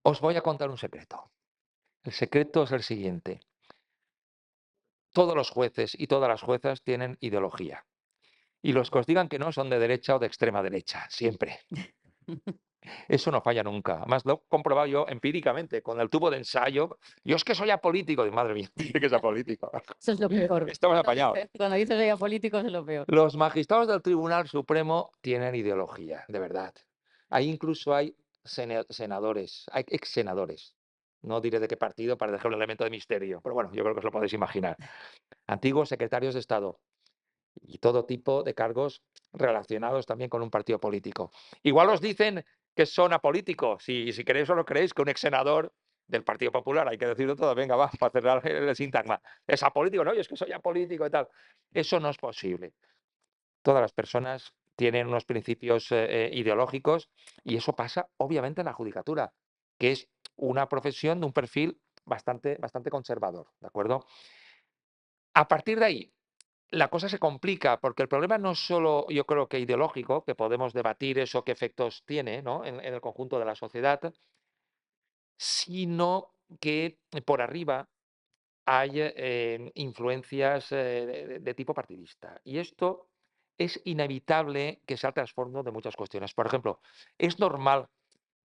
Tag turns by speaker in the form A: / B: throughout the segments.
A: Os voy a contar un secreto. El secreto es el siguiente. Todos los jueces y todas las juezas tienen ideología. Y los que os digan que no son de derecha o de extrema derecha, siempre. Eso no falla nunca. Además, lo he comprobado yo empíricamente con el tubo de ensayo. Yo es que soy apolítico. Digo, madre mía, dice que es apolítico.
B: Eso es lo peor.
A: Estamos apañados.
B: Cuando dices ella político es lo peor.
A: Los magistrados del Tribunal Supremo tienen ideología, de verdad. Ahí incluso hay senadores, hay ex senadores. No diré de qué partido para dejar un elemento de misterio, pero bueno, yo creo que os lo podéis imaginar. Antiguos secretarios de Estado y todo tipo de cargos relacionados también con un partido político. Igual os dicen que son apolíticos, si queréis o no creéis que un ex senador del Partido Popular, hay que decirlo todo, venga, va, para cerrar el sintagma, es apolítico, no, yo es que soy apolítico y tal. Eso no es posible. Todas las personas tienen unos principios ideológicos y eso pasa obviamente en la judicatura, que es una profesión de un perfil bastante conservador, ¿de acuerdo? A partir de ahí, la cosa se complica porque el problema no es solo, yo creo que ideológico, que podemos debatir eso, qué efectos tiene, ¿no? En el conjunto de la sociedad, sino que por arriba hay influencias de tipo partidista. Y esto es inevitable que sea el trasfondo de muchas cuestiones. Por ejemplo, es normal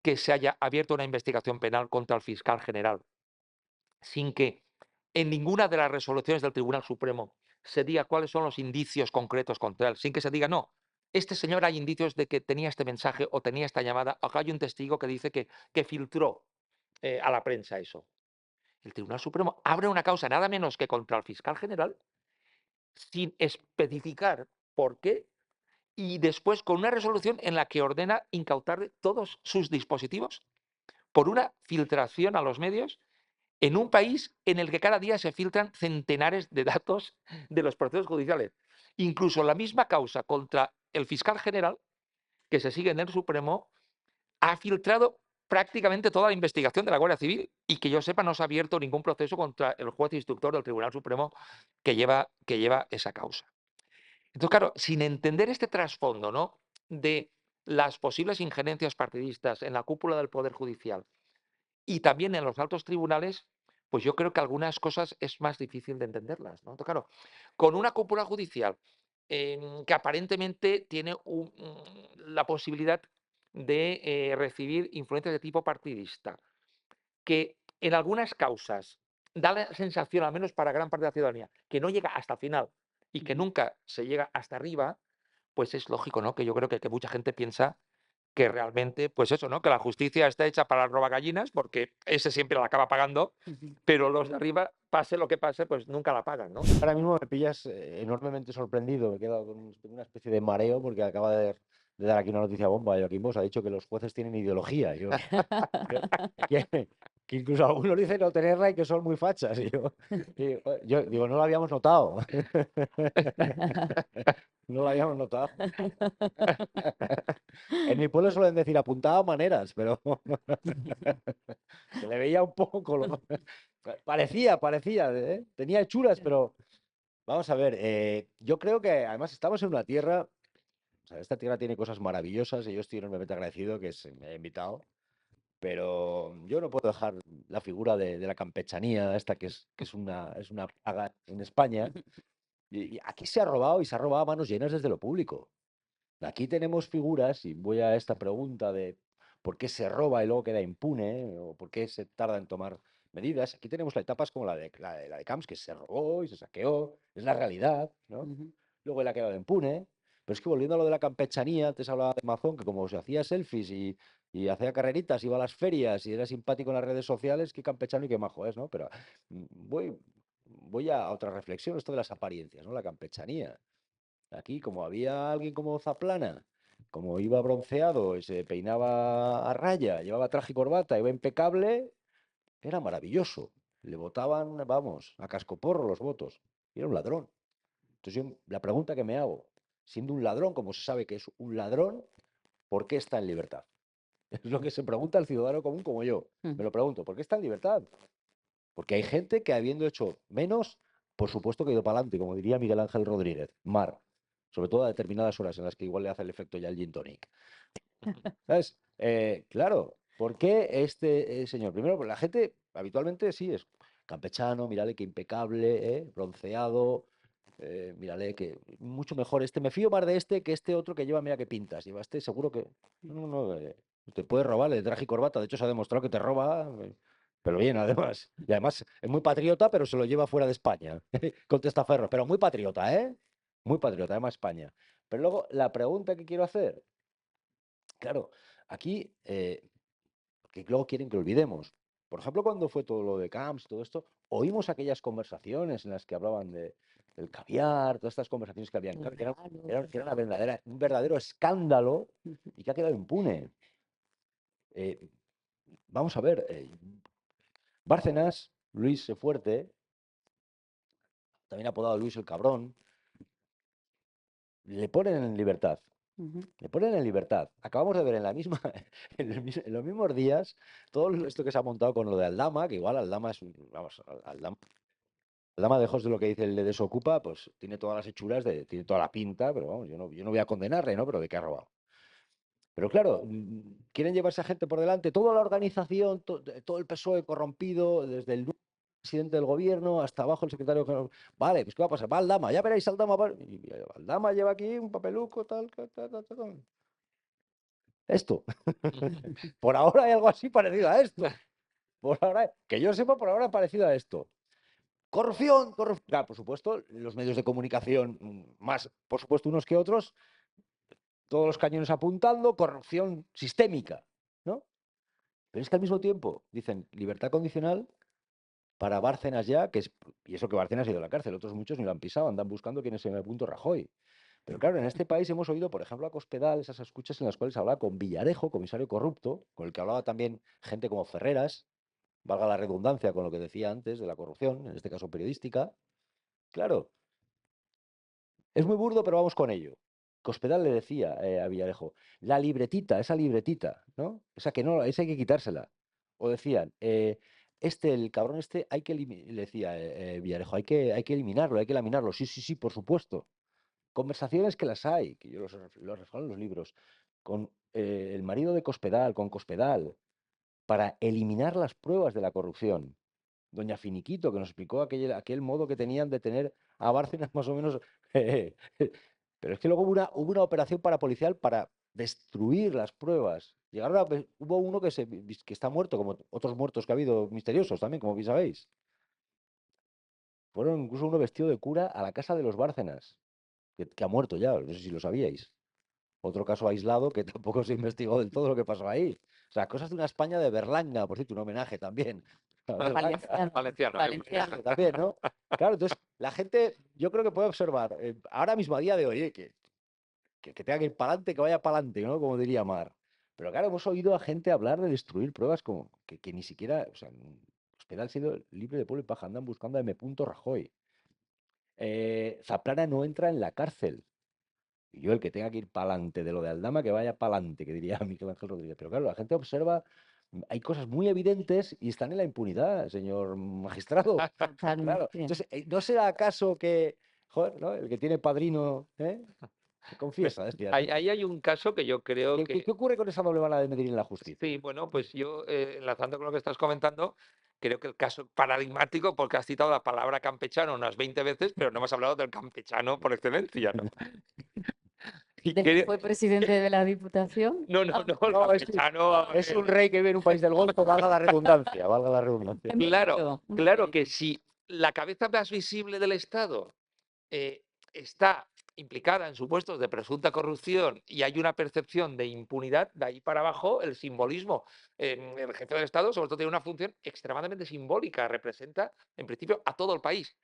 A: que se haya abierto una investigación penal contra el fiscal general sin que en ninguna de las resoluciones del Tribunal Supremo se diga cuáles son los indicios concretos contra él, sin que se diga, no, este señor hay indicios de que tenía este mensaje o tenía esta llamada, acá hay un testigo que dice que filtró a la prensa eso. El Tribunal Supremo abre una causa nada menos que contra el fiscal general sin especificar por qué y después con una resolución en la que ordena incautarle todos sus dispositivos por una filtración a los medios en un país en el que cada día se filtran centenares de datos de los procesos judiciales. Incluso la misma causa contra el fiscal general que se sigue en el Supremo ha filtrado prácticamente toda la investigación de la Guardia Civil y que yo sepa no se ha abierto ningún proceso contra el juez instructor del Tribunal Supremo que lleva esa causa. Entonces, claro, sin entender este trasfondo, ¿no? De las posibles injerencias partidistas en la cúpula del Poder Judicial y también en los altos tribunales, pues yo creo que algunas cosas es más difícil de entenderlas, ¿no? Entonces, claro, con una cúpula judicial que aparentemente tiene la posibilidad de recibir influencias de tipo partidista, que en algunas causas da la sensación, al menos para gran parte de la ciudadanía, que no llega hasta el final y que nunca se llega hasta arriba, pues es lógico, ¿no? Que yo creo que mucha gente piensa que realmente, pues eso, ¿no? Que la justicia está hecha para las robagallinas, porque ese siempre la acaba pagando, pero los de arriba, pase lo que pase, pues nunca la pagan, ¿no?
C: Ahora mismo me pillas enormemente sorprendido, me he quedado con una especie de mareo porque acaba de dar aquí una noticia bomba. Joaquín Bosch ha dicho que los jueces tienen ideología. Que incluso algunos dicen no tenerla y que son muy fachas. Yo digo, no lo habíamos notado. No lo habíamos notado. En mi pueblo suelen decir apuntado maneras, pero se le veía un poco. Parecía, ¿eh? Tenía hechuras, pero vamos a ver. Yo creo que además estamos en una tierra. O sea, esta tierra tiene cosas maravillosas y yo estoy enormemente agradecido que se me haya invitado. Pero yo no puedo dejar la figura de la campechanía, esta que es una plaga en España. Y aquí se ha robado y se ha robado a manos llenas desde lo público. Aquí tenemos figuras, y voy a esta pregunta de por qué se roba y luego queda impune, o por qué se tarda en tomar medidas. Aquí tenemos etapas como la de Camps, que se robó y se saqueó, es la realidad, ¿no? Luego él ha quedado impune. Pero es que volviendo a lo de la campechanía, antes hablaba de Mazón, que como se hacía selfies y hacía carreritas, iba a las ferias y era simpático en las redes sociales, qué campechano y qué majo es, ¿no? Pero voy a otra reflexión, esto de las apariencias, ¿no? La campechanía. Aquí, como había alguien como Zaplana, como iba bronceado, y se peinaba a raya, llevaba traje y corbata, iba impecable, era maravilloso. Le votaban, vamos, a cascoporro los votos. Y era un ladrón. Entonces la pregunta que me hago, siendo un ladrón, como se sabe que es un ladrón, ¿por qué está en libertad? Es lo que se pregunta el ciudadano común como yo. Me lo pregunto, ¿por qué está en libertad? Porque hay gente que habiendo hecho menos, por supuesto que ha ido para adelante, como diría Miguel Ángel Rodríguez, mar, sobre todo a determinadas horas en las que igual le hace el efecto ya el gin tonic. ¿Sabes? Claro, ¿Por qué este señor? Primero, pues la gente habitualmente sí es campechano, mírale qué impecable, bronceado, mírale que mucho mejor este. Me fío más de este que este otro que lleva, mira qué pintas. Lleva este, seguro que. No, no, te puede robar el traje y corbata. De hecho, se ha demostrado que te roba, pero bien, además. Y además es muy patriota, pero se lo lleva fuera de España. Con testaferros, pero muy patriota, ¿eh? Muy patriota, además España. Pero luego, la pregunta que quiero hacer, claro, aquí. Que luego quieren que olvidemos. Por ejemplo, cuando fue todo lo de Camps, todo esto, oímos aquellas conversaciones en las que hablaban del caviar, todas estas conversaciones que habían, claro, que era un verdadero escándalo y que ha quedado impune. Eh, vamos a ver, Bárcenas, Luis Fuerte, también apodado Luis el Cabrón, le ponen en libertad. Le ponen en libertad. Acabamos de ver en la misma, en los mismos días todo esto que se ha montado con lo de Aldama, que igual Aldama es un, vamos, Aldama lejos de lo que dice el de Desocupa, pues tiene todas las hechuras, tiene toda la pinta, pero vamos, yo no voy a condenarle, ¿no? Pero de qué ha robado. Pero claro, quieren llevarse a gente por delante, toda la organización, todo el PSOE corrompido, desde el presidente del gobierno hasta abajo el secretario general. Vale, pues ¿qué va a pasar? Va Aldama, ya veréis Aldama. Y Aldama lleva aquí un papeluco, tal, tal, tal, tal, tal. Esto. Por ahora hay algo así parecido a esto. Por ahora, que yo sepa, por ahora parecido a esto. Corrupción, corrupción. Claro, por supuesto, los medios de comunicación, más, por supuesto, unos que otros, todos los cañones apuntando, corrupción sistémica, ¿no? Pero es que al mismo tiempo dicen libertad condicional para Bárcenas ya, y eso que Bárcenas ha ido a la cárcel, otros muchos ni lo han pisado, andan buscando quién es el punto Rajoy. Pero claro, en este país hemos oído, por ejemplo, a Cospedal, esas escuchas en las cuales hablaba con Villarejo, comisario corrupto, con el que hablaba también gente como Ferreras, valga la redundancia con lo que decía antes de la corrupción, en este caso periodística. Claro, es muy burdo, pero vamos con ello. Cospedal le decía a Villarejo, la libretita, esa libretita, ¿no? Esa que no, esa hay que quitársela. O decían, el cabrón este, hay que le decía Villarejo, hay que eliminarlo, hay que laminarlo. Sí, sí, sí, por supuesto. Conversaciones que las hay, que yo los refalo en los libros, con el marido de Cospedal, con Cospedal, para eliminar las pruebas de la corrupción. Doña Finiquito, que nos explicó aquel modo que tenían de tener a Bárcenas más o menos. Pero es que luego hubo una operación parapolicial para destruir las pruebas. Hubo uno que está muerto, como otros muertos que ha habido misteriosos también, como bien sabéis. Fueron incluso uno vestido de cura a la casa de los Bárcenas, que ha muerto ya, no sé si lo sabíais. Otro caso aislado que tampoco se investigó del todo lo que pasó ahí. O sea, cosas de una España de Berlanga, por cierto, un homenaje también.
B: Valenciano.
A: Valenciano.
B: Valenciano.
C: También, ¿no? Claro, entonces la gente, yo creo que puede observar, ahora mismo a día de hoy, que tenga que ir para adelante, que vaya para adelante, ¿no? Como diría Mar. Pero claro, hemos oído a gente hablar de destruir pruebas como que ni siquiera, o sea, Hospital ha sido libre de pueblo y paja, andan buscando a M. Rajoy. Zaplana no entra en la cárcel. Y yo, el que tenga que ir para adelante de lo de Aldama, que vaya para adelante, que diría Miguel Ángel Rodríguez. Pero claro, la gente observa, hay cosas muy evidentes y están en la impunidad, señor magistrado. Claro.
B: Totalmente.
C: Entonces, ¿no será acaso que, joder, ¿no? El que tiene padrino, se confiesa?
A: Ahí hay un caso que yo creo
C: ¿Qué
A: que,
C: ocurre con esa doble vara de medir en la justicia?
A: sí, bueno, pues yo, enlazando con lo que estás comentando, creo que el caso paradigmático, porque has citado la palabra campechano unas 20 veces, pero no hemos hablado del campechano por excelencia, ¿no? Y
B: ¿Del que
A: creo-
B: fue presidente de la Diputación?
A: no, el
C: No,
A: campechano.
C: es un rey que vive en un país del Golfo, valga la redundancia, valga la redundancia.
A: Claro,
B: Muy
A: claro
B: bien.
A: que si la cabeza más visible del Estado está implicada en supuestos de presunta corrupción y hay una percepción de impunidad, de ahí para abajo el simbolismo. El jefe del Estado, sobre todo, tiene una función extremadamente simbólica, representa, en principio, a todo el país.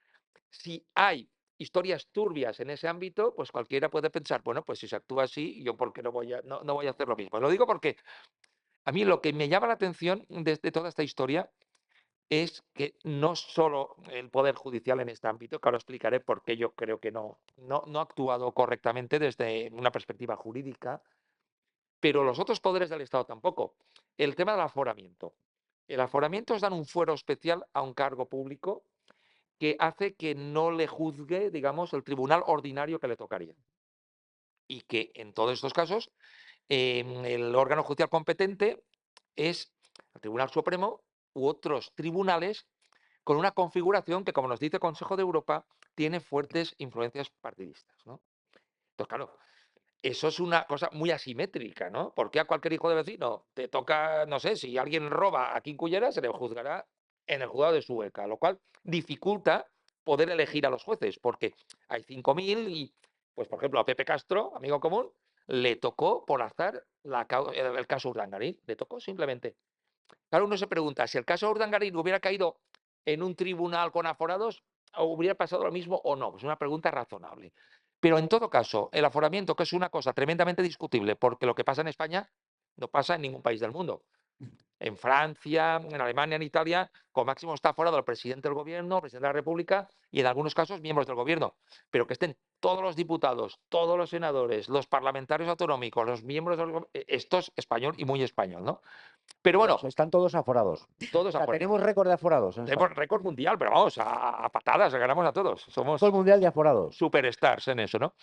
A: Si hay historias turbias en ese ámbito, pues cualquiera puede pensar, bueno, pues si se actúa así, yo por qué no voy a hacer lo mismo. Lo digo porque a mí lo que me llama la atención de toda esta historia es que no solo el Poder Judicial en este ámbito, que ahora explicaré por qué yo creo que no ha actuado correctamente desde una perspectiva jurídica, pero los otros poderes del Estado tampoco. El tema del aforamiento. El aforamiento es dar un fuero especial a un cargo público que hace que no le juzgue, digamos, el tribunal ordinario que le tocaría. Y que en todos estos casos el órgano judicial competente es al Tribunal Supremo u otros tribunales con una configuración que, como nos dice el Consejo de Europa, tiene fuertes influencias partidistas, ¿no? Entonces, claro, eso es una cosa muy asimétrica, ¿no? Porque a cualquier hijo de vecino te toca, no sé, si alguien roba aquí en Cullera, se le juzgará en el juzgado de Sueca, lo cual dificulta poder elegir a los jueces, porque hay 5.000 y, pues, por ejemplo, a Pepe Castro, amigo común, le tocó por azar el caso Urdangarín, le tocó simplemente. Claro, uno se pregunta, si el caso Urdangarín hubiera caído en un tribunal con aforados, ¿hubiera pasado lo mismo o no? Pues es una pregunta razonable. Pero en todo caso, el aforamiento, que es una cosa tremendamente discutible, porque lo que pasa en España no pasa en ningún país del mundo. En Francia, en Alemania, en Italia, con máximo está aforado el presidente del gobierno, el presidente de la República y en algunos casos miembros del gobierno. Pero que estén todos los diputados, todos los senadores, los parlamentarios autonómicos, los miembros del gobierno, esto es español y muy español, ¿no? Pero
C: Pues
A: bueno,
C: están todos aforados.
A: todos
C: O sea,
A: aforados.
C: tenemos récord de aforados en
A: Tenemos
C: España.
A: récord mundial, pero vamos, a patadas, ganamos a todos. Somos
C: Récord mundial de aforados.
A: superstars en eso, ¿no?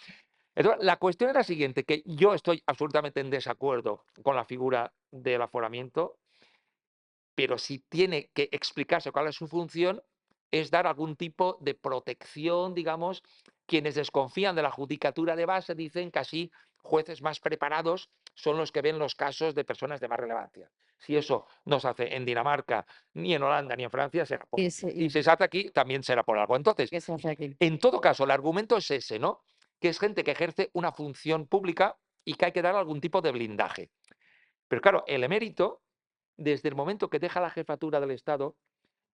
A: Entonces, la cuestión es la siguiente, que yo estoy absolutamente en desacuerdo con la figura del aforamiento, pero si tiene que explicarse cuál es su función, es dar algún tipo de protección, digamos, quienes desconfían de la judicatura de base dicen que así jueces más preparados son los que ven los casos de personas de más relevancia. Si eso no se hace en Dinamarca, ni en Holanda, ni en Francia, será por...
B: Y
A: Y si se hace aquí, también será por algo. Entonces,
B: ¿qué se hace aquí?
A: en todo caso, el argumento es ese, ¿no? Que es gente que ejerce una función pública y que hay que dar algún tipo de blindaje. Pero claro, el emérito, desde el momento que deja la jefatura del Estado,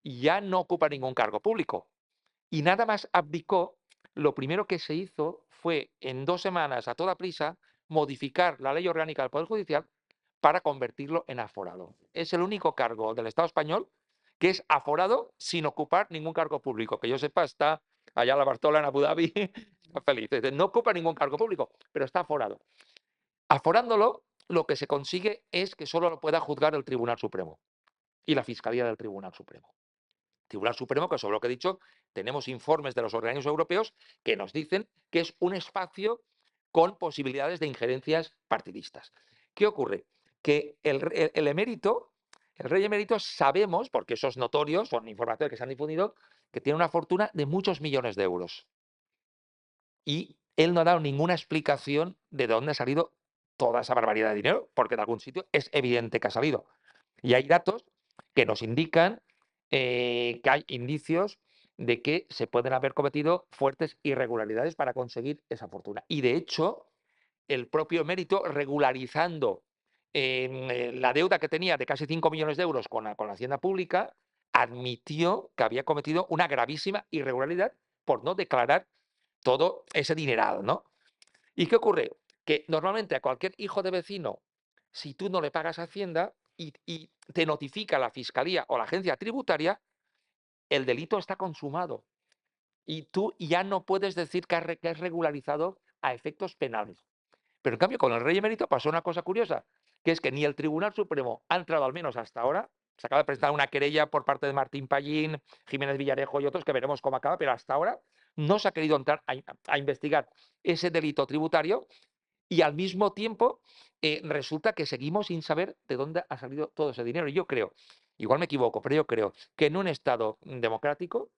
A: ya no ocupa ningún cargo público. Y nada más abdicó, lo primero que se hizo fue, en 2 semanas, a toda prisa, modificar la ley orgánica del Poder Judicial para convertirlo en aforado. Es el único cargo del Estado español que es aforado sin ocupar ningún cargo público. Que yo sepa, está allá la Bartola en Abu Dhabi, está feliz. No ocupa ningún cargo público, pero está aforado. Aforándolo, lo que se consigue es que solo lo pueda juzgar el Tribunal Supremo y la Fiscalía del Tribunal Supremo. Tribunal Supremo, que sobre lo que he dicho, tenemos informes de los organismos europeos que nos dicen que es un espacio con posibilidades de injerencias partidistas. ¿Qué ocurre? Que el emérito, el rey emérito, sabemos, porque eso es notorio, son informaciones que se han difundido, que tiene una fortuna de muchos millones de euros. Y él no ha dado ninguna explicación de dónde ha salido toda esa barbaridad de dinero, porque de algún sitio es evidente que ha salido. Y hay datos que nos indican que hay indicios de que se pueden haber cometido fuertes irregularidades para conseguir esa fortuna. Y de hecho, el propio emérito, regularizando la deuda que tenía de casi 5 millones de euros con la Hacienda Pública, admitió que había cometido una gravísima irregularidad por no declarar todo ese dineral, ¿no? ¿Y qué ocurre? Que normalmente a cualquier hijo de vecino, si tú no le pagas a Hacienda y te notifica la Fiscalía o la agencia tributaria, el delito está consumado y tú ya no puedes decir que has regularizado a efectos penales. Pero en cambio, con el rey emérito pasó una cosa curiosa, que es que ni el Tribunal Supremo ha entrado, al menos hasta ahora. Se acaba de presentar una querella por parte de Martín Pallín, Jiménez Villarejo y otros, que veremos cómo acaba, pero hasta ahora no se ha querido entrar a investigar ese delito tributario y al mismo tiempo resulta que seguimos sin saber de dónde ha salido todo ese dinero. Y yo creo, igual me equivoco, pero yo creo que en un Estado democrático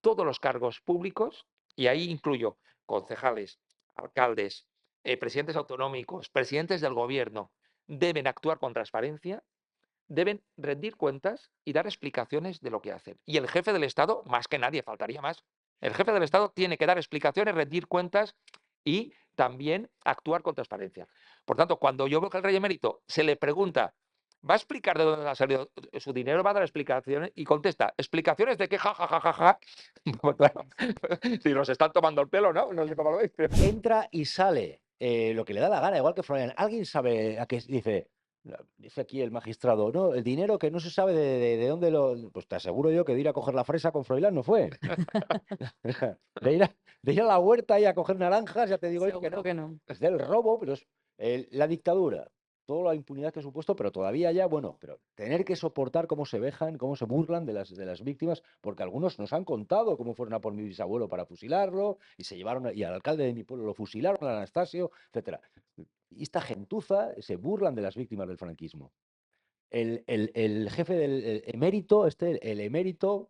A: todos los cargos públicos, y ahí incluyo concejales, alcaldes, presidentes autonómicos, presidentes del gobierno, deben actuar con transparencia, deben rendir cuentas y dar explicaciones de lo que hacen. Y el jefe del Estado, más que nadie, faltaría más. El jefe del Estado tiene que dar explicaciones, rendir cuentas y también actuar con transparencia. Por tanto, cuando yo veo que al rey emérito se le pregunta, ¿va a explicar de dónde ha salido su dinero? ¿Va a dar explicaciones? Y contesta, ¿explicaciones de qué? Ja, ja, ja, ja, ja. Pues claro, si nos están tomando el pelo, ¿no? No sé cómo lo veis.
C: Entra y sale lo que le da la gana, igual que Florian. ¿Alguien sabe a qué dice? Dice aquí el magistrado, no, el dinero que no se sabe de dónde lo. Pues te aseguro yo que de ir a coger la fresa con Froilán no fue. De ir a la huerta y a coger naranjas, ya te digo yo que
B: Seguro
C: no.
B: que no.
C: Es del robo, pero es la dictadura, toda la impunidad que ha supuesto, pero todavía ya, bueno, pero tener que soportar cómo se vejan, cómo se burlan de las víctimas, porque algunos nos han contado cómo fueron a por mi bisabuelo para fusilarlo, y se llevaron, y al alcalde de mi pueblo lo fusilaron, al Anastasio, etcétera. Y esta gentuza se burlan de las víctimas del franquismo. el jefe del emérito, el emérito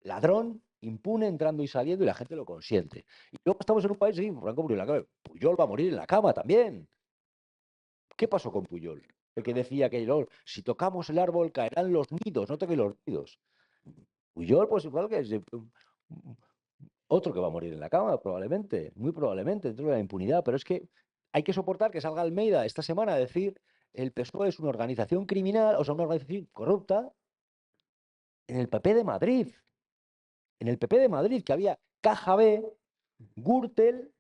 C: ladrón, impune, entrando y saliendo, y la gente lo consiente. Y luego estamos en un país, sí, Franco murió en la cama. Puyol va a morir en la cama también. ¿Qué pasó con Puyol? El que decía que "No, si tocamos el árbol caerán los nidos, no toquéis los nidos". Puyol, pues igual que es otro que va a morir en la cama, probablemente, muy probablemente, dentro de la impunidad. Pero es que hay que soportar que salga Almeida esta semana a decir el PSOE es una organización criminal, o sea, una organización corrupta, en el PP de Madrid. En el PP de Madrid, que había Caja B, Gürtel,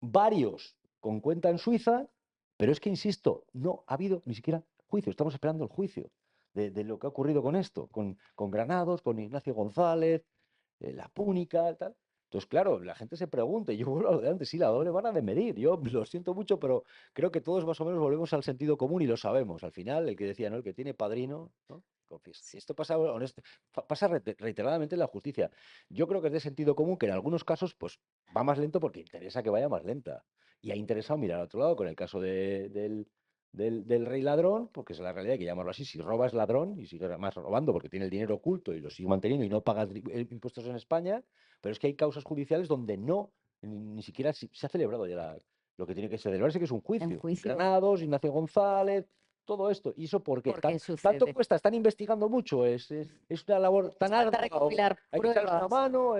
C: varios con cuenta en Suiza, pero es que, insisto, no ha habido ni siquiera juicio. Estamos esperando el juicio de lo que ha ocurrido con esto, con Granados, con Ignacio González, la Púnica, tal. Entonces, claro, la gente se pregunta, y yo vuelvo a lo de antes, sí, la doble vara de medir. Yo lo siento mucho, pero creo que todos más o menos volvemos al sentido común y lo sabemos. Al final, el que decía, ¿no? El que tiene padrino, ¿no? Confiesa. Y esto pasa, pasa reiteradamente en la justicia. Yo creo que es de sentido común que en algunos casos, pues, va más lento porque interesa que vaya más lenta. Y ha interesado mirar al otro lado con el caso del rey ladrón, porque es la realidad, hay que llamarlo así. Si robas ladrón y sigue más robando porque tiene el dinero oculto y lo sigue manteniendo y no pagas impuestos en España, pero es que hay causas judiciales donde no, ni siquiera se ha celebrado ya lo que tiene que celebrarse, que es un
B: En
C: juicio.
B: juicio,
C: Granados, Ignacio González, todo esto. ¿Y eso por qué?
B: ¿por qué
C: Tanto
B: sucede?
C: cuesta, están investigando mucho, es una labor tan
B: Falta
C: ardua,
B: recopilar
C: hay que echarles una
B: pruebas.
C: mano,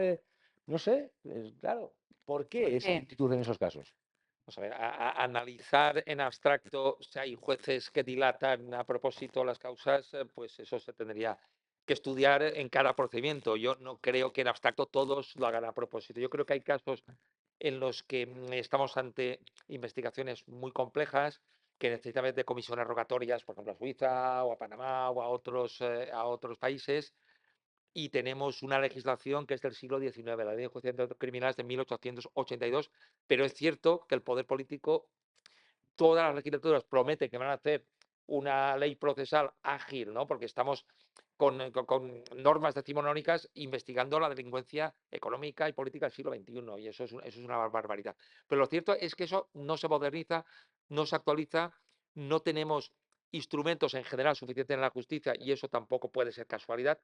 C: no sé, claro. ¿Por qué esa
B: Porque
C: lentitud en esos casos?
A: Vamos a ver, analizar en abstracto si hay jueces que dilatan a propósito las causas, pues eso se tendría que estudiar en cada procedimiento. Yo no creo que en abstracto todos lo hagan a propósito. Yo creo que hay casos en los que estamos ante investigaciones muy complejas que necesitan de comisiones rogatorias, por ejemplo, a Suiza o a Panamá o a otros países, y tenemos una legislación que es del siglo XIX, la Ley de Enjuiciamiento Criminal es de 1882, pero es cierto que el poder político, todas las legislaturas prometen que van a hacer una ley procesal ágil, ¿no? Porque estamos con normas decimonónicas investigando la delincuencia económica y política del siglo XXI, y eso es una barbaridad. Pero lo cierto es que eso no se moderniza, no se actualiza, no tenemos instrumentos en general suficientes en la justicia, y eso tampoco puede ser casualidad.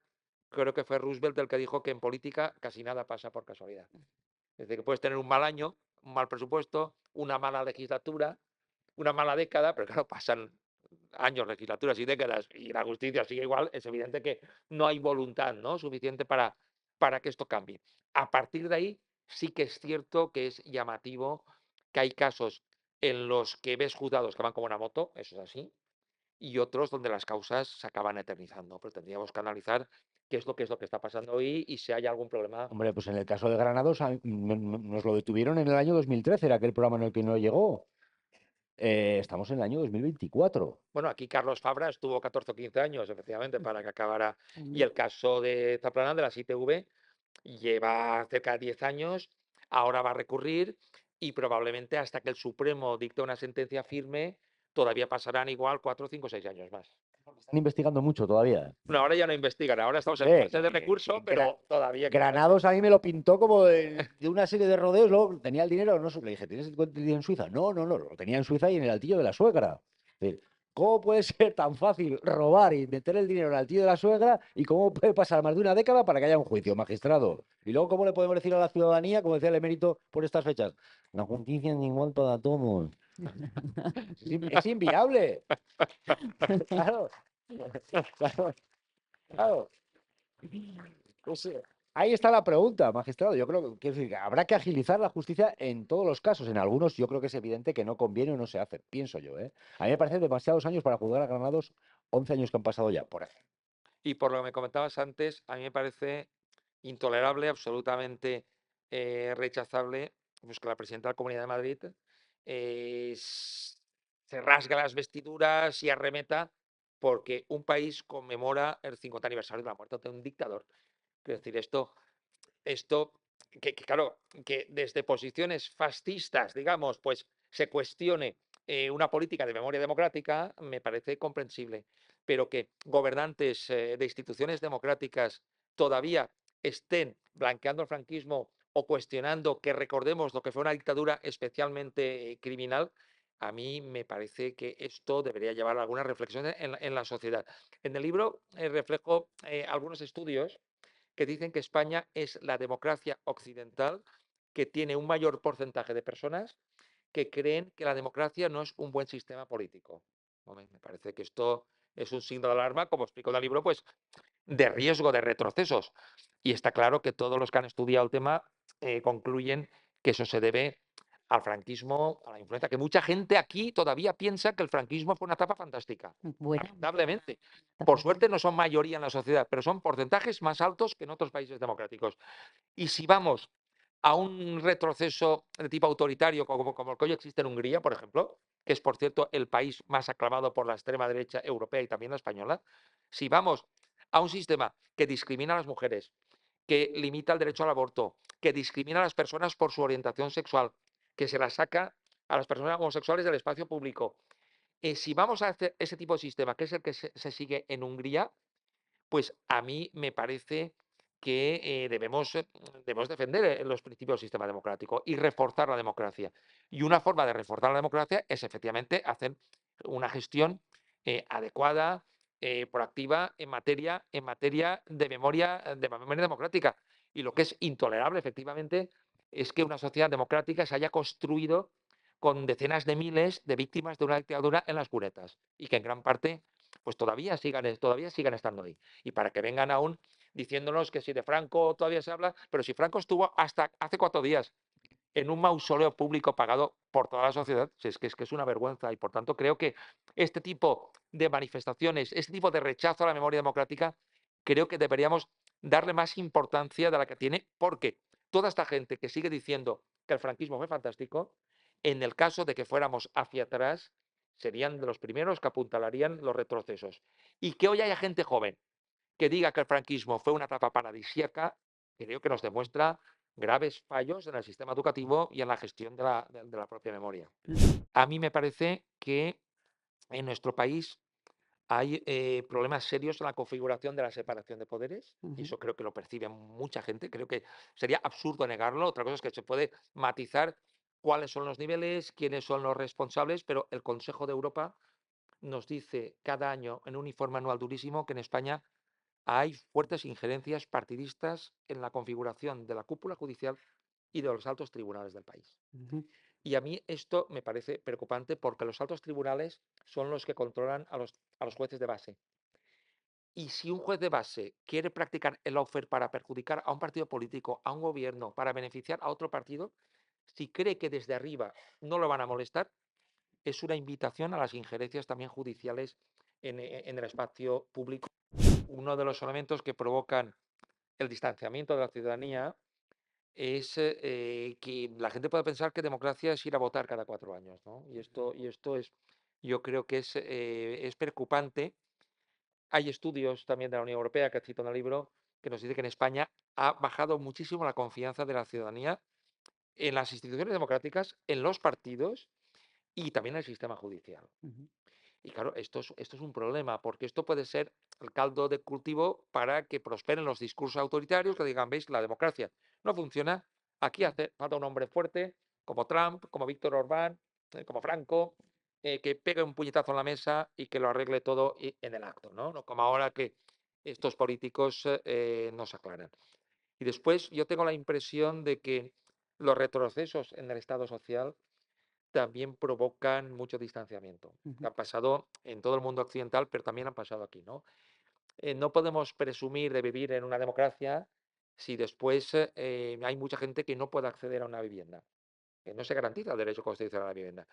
A: Creo que fue Roosevelt el que dijo que en política casi nada pasa por casualidad. Es decir, que puedes tener un mal año, un mal presupuesto, una mala legislatura, una mala década, pero claro, pasan años, legislaturas y décadas y la justicia sigue igual. Es evidente que no hay voluntad, ¿no?, suficiente para que esto cambie. A partir de ahí, sí que es cierto que es llamativo que hay casos en los que ves juzgados que van como una moto, eso es así, y otros donde las causas se acaban eternizando. Pero tendríamos que analizar qué es lo que está pasando hoy y si hay algún problema.
C: Hombre, pues en el caso de Granados nos lo detuvieron en el año 2013, era aquel programa en el que no llegó. Estamos en el año 2024.
A: Bueno, aquí Carlos Fabra estuvo 14 o 15 años, efectivamente, para que acabara. Y el caso de Zaplana, de las ITV, lleva cerca de 10 años, ahora va a recurrir y probablemente hasta que el Supremo dicte una sentencia firme, todavía pasarán igual 4, 5, 6 años más.
C: Están investigando mucho todavía.
A: Bueno, ahora ya no investigan, ahora estamos en fase de recurso, pero todavía queda.
C: Granados a mí me lo pintó como de una serie de rodeos. Luego tenía el dinero, no sé, le dije, ¿tienes el dinero en Suiza? No, no, no, lo tenía en Suiza y en el altillo de la suegra. Es decir, ¿cómo puede ser tan fácil robar y meter el dinero en el altillo de la suegra? ¿Y cómo puede pasar más de una década para que haya un juicio, magistrado? Y luego, ¿cómo le podemos decir a la ciudadanía, como decía el emérito por estas fechas? La justicia es igual para todos. Es inviable. Claro, claro, claro. Pues, ahí está la pregunta, magistrado. Yo creo que habrá que agilizar la justicia en todos los casos. En algunos yo creo que es evidente que no conviene o no se hace, pienso yo, ¿eh? A mí me parecen demasiados años para juzgar a Granados, 11 años que han pasado ya, por ejemplo.
A: Y por lo que me comentabas antes, a mí me parece intolerable, absolutamente rechazable, pues que la presidenta de la Comunidad de Madrid se rasga las vestiduras y arremeta porque un país conmemora el 50 aniversario de la muerte de un dictador. Es decir, esto claro, que desde posiciones fascistas, digamos, pues se cuestione una política de memoria democrática, me parece comprensible, pero que gobernantes de instituciones democráticas todavía estén blanqueando el franquismo o cuestionando que recordemos lo que fue una dictadura especialmente criminal, a mí me parece que esto debería llevar a algunas reflexiones en la sociedad. En el libro reflejo algunos estudios que dicen que España es la democracia occidental que tiene un mayor porcentaje de personas que creen que la democracia no es un buen sistema político. Hombre, me parece que esto es un signo de alarma, como explico en el libro, pues de riesgo de retrocesos. Y está claro que todos los que han estudiado el tema concluyen que eso se debe al franquismo, a la influencia, que mucha gente aquí todavía piensa que el franquismo fue una etapa fantástica.
B: Bueno,
A: Lamentablemente.
B: está
A: Por
B: bien.
A: suerte no son mayoría en la sociedad, pero son porcentajes más altos que en otros países democráticos. Y si vamos a un retroceso de tipo autoritario, como el que hoy existe en Hungría, por ejemplo, que es, por cierto, el país más aclamado por la extrema derecha europea y también la española, si vamos a un sistema que discrimina a las mujeres, que limita el derecho al aborto, que discrimina a las personas por su orientación sexual, que se las saca a las personas homosexuales del espacio público, si vamos a hacer ese tipo de sistema, que es el que se sigue en Hungría, pues a mí me parece que debemos defender los principios del sistema democrático y reforzar la democracia. Y una forma de reforzar la democracia es efectivamente hacer una gestión adecuada, proactiva en materia de memoria democrática. Y lo que es intolerable, efectivamente, es que una sociedad democrática se haya construido con decenas de miles de víctimas de una dictadura en las cunetas y que en gran parte pues todavía sigan estando ahí. Y para que vengan aún diciéndonos que si de Franco todavía se habla, pero si Franco estuvo hasta hace 4 días en un mausoleo público pagado por toda la sociedad, si es que es una vergüenza. Y por tanto creo que este tipo de manifestaciones, este tipo de rechazo a la memoria democrática, creo que deberíamos darle más importancia de la que tiene, porque toda esta gente que sigue diciendo que el franquismo fue fantástico, en el caso de que fuéramos hacia atrás, serían de los primeros que apuntalarían los retrocesos. Y que hoy haya gente joven que diga que el franquismo fue una etapa paradisíaca, creo que nos demuestra graves fallos en el sistema educativo y en la gestión de la propia memoria. A mí me parece que en nuestro país hay problemas serios en la configuración de la separación de poderes, y
B: Ujú.
A: eso creo que lo percibe mucha gente. Creo que sería absurdo negarlo. Otra cosa es que se puede matizar cuáles son los niveles, quiénes son los responsables, pero el Consejo de Europa nos dice cada año en un informe anual durísimo que en España hay fuertes injerencias partidistas en la configuración de la cúpula judicial y de los altos tribunales del país.
B: Ujú.
A: Y a mí esto me parece preocupante porque los altos tribunales son los que controlan a los jueces de base. Y si un juez de base quiere practicar el lawfare para perjudicar a un partido político, a un gobierno, para beneficiar a otro partido, si cree que desde arriba no lo van a molestar, es una invitación a las injerencias también judiciales en el espacio público. Uno de los elementos que provocan el distanciamiento de la ciudadanía es que la gente puede pensar que democracia es ir a votar cada 4 años, ¿no? Y esto yo creo que es preocupante. Hay estudios también de la Unión Europea que cito en el libro que nos dice que en España ha bajado muchísimo la confianza de la ciudadanía en las instituciones democráticas, en los partidos y también en el sistema judicial.
B: Ujú.
A: Y claro, esto es un problema, porque esto puede ser el caldo de cultivo para que prosperen los discursos autoritarios que digan, veis, la democracia no funciona, aquí hace falta un hombre fuerte, como Trump, como Víctor Orbán, como Franco, que pegue un puñetazo en la mesa y que lo arregle todo en el acto, ¿no? No como ahora que estos políticos no se aclaran. Y después yo tengo la impresión de que los retrocesos en el Estado social también provocan mucho distanciamiento.
B: Ujú.
A: Han pasado en todo el mundo occidental, pero también han pasado aquí, ¿no? No podemos presumir de vivir en una democracia si después hay mucha gente que no puede acceder a una vivienda, que no se garantiza el derecho constitucional a la vivienda.